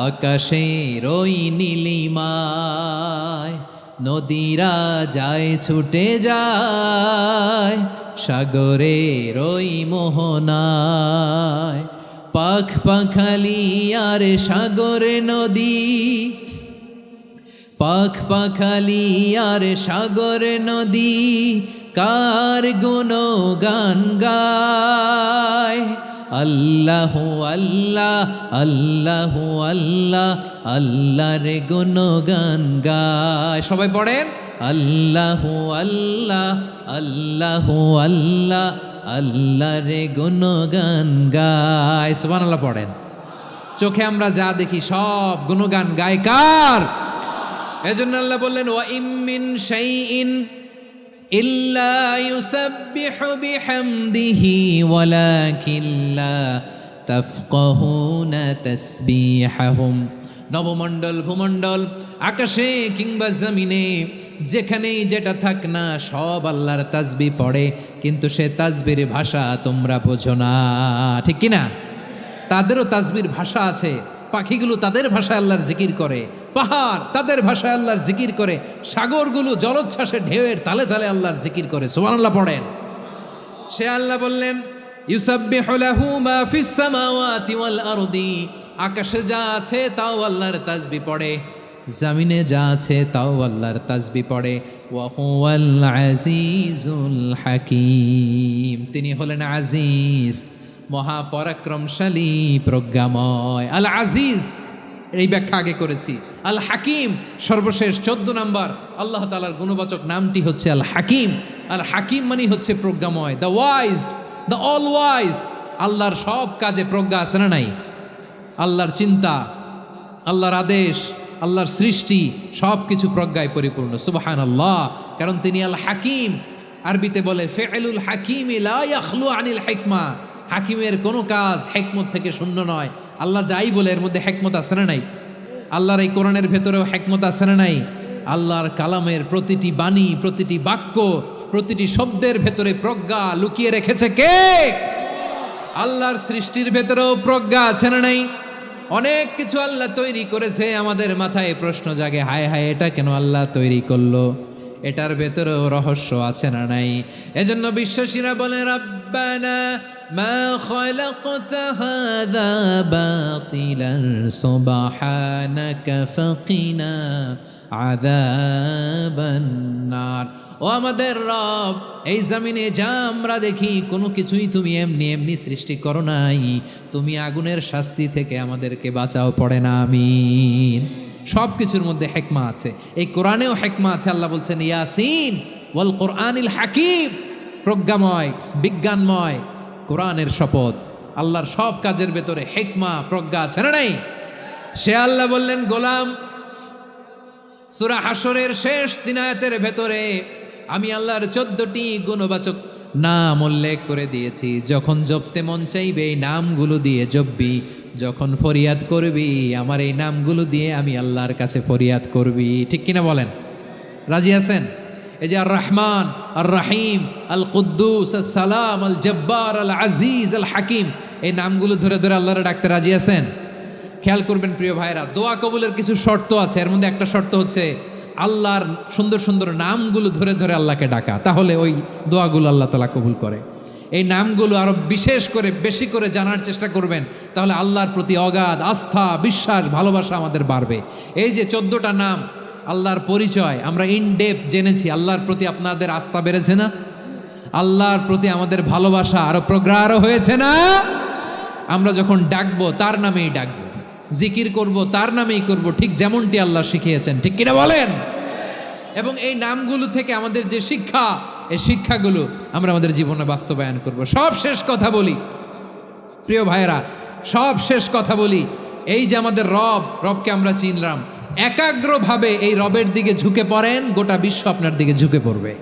আকাশের ওই নীলিমায়, নদীরা যায় ছুটে যায় সাগরের ওই মোহনায়। পাখ পাখালি আর সাগরে নদী, পাখ পাখালি আর সাগরে নদী, কার গুণগান গায়? আল্লাহু আল্লাহ আল্লাহু আল্লাহ, আল্লাহর গুণগান গায়। সবাই পড়েন আল্লাহু আল্লাহ আল্লাহু আল্লাহ, আল্লাহর গুণগান গায়। সুবহানাল্লাহ পড়েন। চোখে আমরা যা দেখি সব গুণগান গায় কার? এজন্য আল্লাহ বললেন ওয়া ইম মিন শাইইন ইল্লা ইউসাব্বিহু বিহামদিহি ওয়ালাকিন লা তাফকাহুনা তাসবিহাহুম। নবমণ্ডল, ভূমণ্ডল, আকাশে কিংবা জমিনে যেখানেই যেটা থাক না সব আল্লাহর তাসবিহ পড়ে, কিন্তু সে তাসবির ভাষা তোমরা বোঝো না, ঠিক কিনা? তাদেরও তাসবির ভাষা আছে। পাখিগুলো তাদের ভাষায় আল্লাহর জিকির করে, পাহাড় তাদের ভাষায় আল্লাহর জিকির করে, সাগরগুলো জলোচ্ছ্বাসে ঢেউয়ের তালে তালে আল্লাহর জিকির করে। সুবহানাল্লাহ পড়েন। সে আল্লাহ বললেন ইউসাব্বিহু লাহু মা ফিস সামাওয়াতি ওয়াল আরদি, আকাশে যা আছে তাও আল্লাহর তাসবিহ পড়ে, জমিনে যা আছে তাও আল্লাহর তাসবিহ পড়ে। ওয়া হুয়াল আজিজুল হাকীম, তিনি হলেন আজিজ, মহাপরাক্রমশালী, প্রজ্ঞাময়। আল আজিজ এই ব্যাখ্যা আগে করেছি। আল হাকিম সর্বশেষ 14 নম্বর আল্লাহ তাআলার গুণবাচক নামটি হচ্ছে আল হাকিম। আল হাকিম মানে হচ্ছে প্রজ্ঞাময়, the wise, the all wise. আল্লাহর সব কাজে প্রজ্ঞা আছে না নাই? আল্লাহর চিন্তা, আল্লাহর আদেশ, আল্লাহর সৃষ্টি সব কিছু প্রজ্ঞায় পরিপূর্ণ। সুবহানাল্লাহ। কারণ তিনি আল হাকিম। আরবিতে বলে ফিআলুল হাকিমি লা ইয়াখলু আনিল হিকমা, হাকিমের কোনো কাজ হিকমত থেকে শূন্য নয়। আল্লাহ যাই বলে এর মধ্যে হিকমত আছে না নাই? আল্লাহর এই কোরআনের ভেতরেও হিকমত আছে না নাই? আল্লাহর কালামের প্রতিটি বাণী, প্রতিটি বাক্য, প্রতিটি শব্দের ভেতরে প্রজ্ঞা লুকিয়ে রেখেছে কে? আল্লাহর সৃষ্টির ভেতরেও প্রজ্ঞা আছে না নাই? অনেক কিছু আল্লাহ তৈরি করেছে, আমাদের মাথায় প্রশ্ন জাগে, হায় হায় এটা কেন আল্লাহ তৈরি করলো? এটার ভেতরেও রহস্য আছে না নাই? এজন্য বিশ্বাসীরা বলে রব্বানা মা খালাকতা হাযা বাতিলান সুবহানাকা ফাকিনা আযাবান নার। ও আমাদের রব, এই জমিনে যা আমরা দেখি কোনো কিছুই তুমি এমনি এমনি সৃষ্টি করো নাই, তুমি আগুনের শাস্তি থেকে আমাদেরকে বাঁচাও, পড়ে না আমিন। সব কিছুর মধ্যে হিকমা আছে, এই কোরআনেও হিকমা আছে। আল্লাহ বলছেন ইয়াসিন ওয়াল কোরআনিল হাকিম, প্রজ্ঞাময়, বিজ্ঞানময় কোরআনের শপথ। আল্লাহর সব কাজের ভেতরে হিকমা প্রজ্ঞা আছে না নাই? সে আল্লাহ বললেন, গোলাম, সূরা হাশরের শেষ 3 আয়াতের ভেতরে আমি আল্লাহর 14টি গুণবাচক নাম উল্লেখ করে দিয়েছি। যখন জপতে মন চাইবে এই নামগুলো দিয়ে জপবি, যখন ফরিয়াদ করবি আমার এই নামগুলো দিয়ে আমি আল্লাহর কাছে ফরিয়াদ করবি। ঠিক কিনা বলেন? রাজি আছেন? এই যে আর রহমান, আর রাহিম, আল কুদ্দুস, আল সালাম, আল জব্বার, আল আজিজ, আল হাকিম, এই নামগুলো ধরে ধরে আল্লাহরে ডাকতে রাজি আছেন? খেয়াল করবেন প্রিয় ভাইরা, দোয়া কবুলের কিছু শর্ত আছে। এর মধ্যে একটা শর্ত হচ্ছে আল্লাহর সুন্দর সুন্দর নামগুলো ধরে ধরে আল্লাহকে ডাকা, তাহলে ওই দোয়াগুলো আল্লাহ তাআলা কবুল করে। এই নামগুলো আরো বিশেষ করে বেশি করে জানার চেষ্টা করবেন, তাহলে আল্লাহর প্রতি অগাধ আস্থা, বিশ্বাস, ভালোবাসা আমাদের বাড়বে। এই যে 14টা নাম আল্লাহর পরিচয় আমরা ইন ডেপথ জেনেছি, আল্লাহর প্রতি আপনাদের আস্থা বেড়েছে না? আল্লাহর প্রতি আমাদের ভালোবাসা আরো প্রগাঢ় হয়েছে না? আমরা যখন ডাকবো তার নামেই ডাকবো, জিকির করব তার নামেই করব, ঠিক যেমনটি আল্লাহ শিখিয়েছেন। ঠিক কিনা বলেন? এবং এই নামগুলো থেকে আমাদের যে শিক্ষা, এই শিক্ষাগুলো আমরা আমাদের জীবনে বাস্তবায়ন করব। সব শেষ কথা বলি প্রিয় ভাইয়েরা, সব শেষ কথা বলি, এই যে আমাদের রবকে আমরা চিনলাম, একাগ্রভাবে এই রবের দিকে ঝুঁকে পড়েন, গোটা বিশ্ব আপনার দিকে ঝুঁকে পড়বে।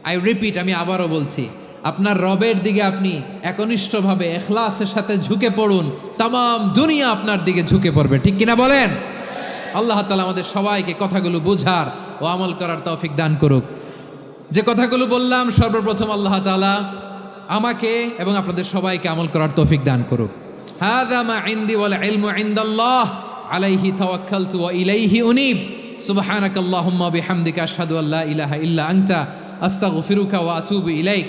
আই রিপিট, আমি আবারও বলছি, আপনার রবের দিকে আপনি একনিষ্ঠভাবে ইখলাসের সাথে ঝুঁকে পড়ুন, তামাম দুনিয়া আপনার দিকে ঝুঁকে পড়বে। ঠিক কিনা বলেন? আল্লাহ তাআলা আমাদের সবাইকে কথাগুলো বোঝার ও আমল করার তৌফিক দান করুক। যে কথাগুলো বললাম, সর্বপ্রথম আল্লাহ তাআলা আমাকে এবং আপনাদের সবাইকে আমল করার তৌফিক দান করুক। হাযা মা ইনদি ওয়াল ইলমু ইনদাল্লাহ আলাইহি তাওয়াক্কালতু ওয়া ইলাইহি উনীব। সুবহানাকাল্লাহুম্মা বিহামদিকা আশহাদু আল্লা ইলাহা ইল্লা আনতা আস্তাগফিরুকা ওয়া আতুবু ইলাইক।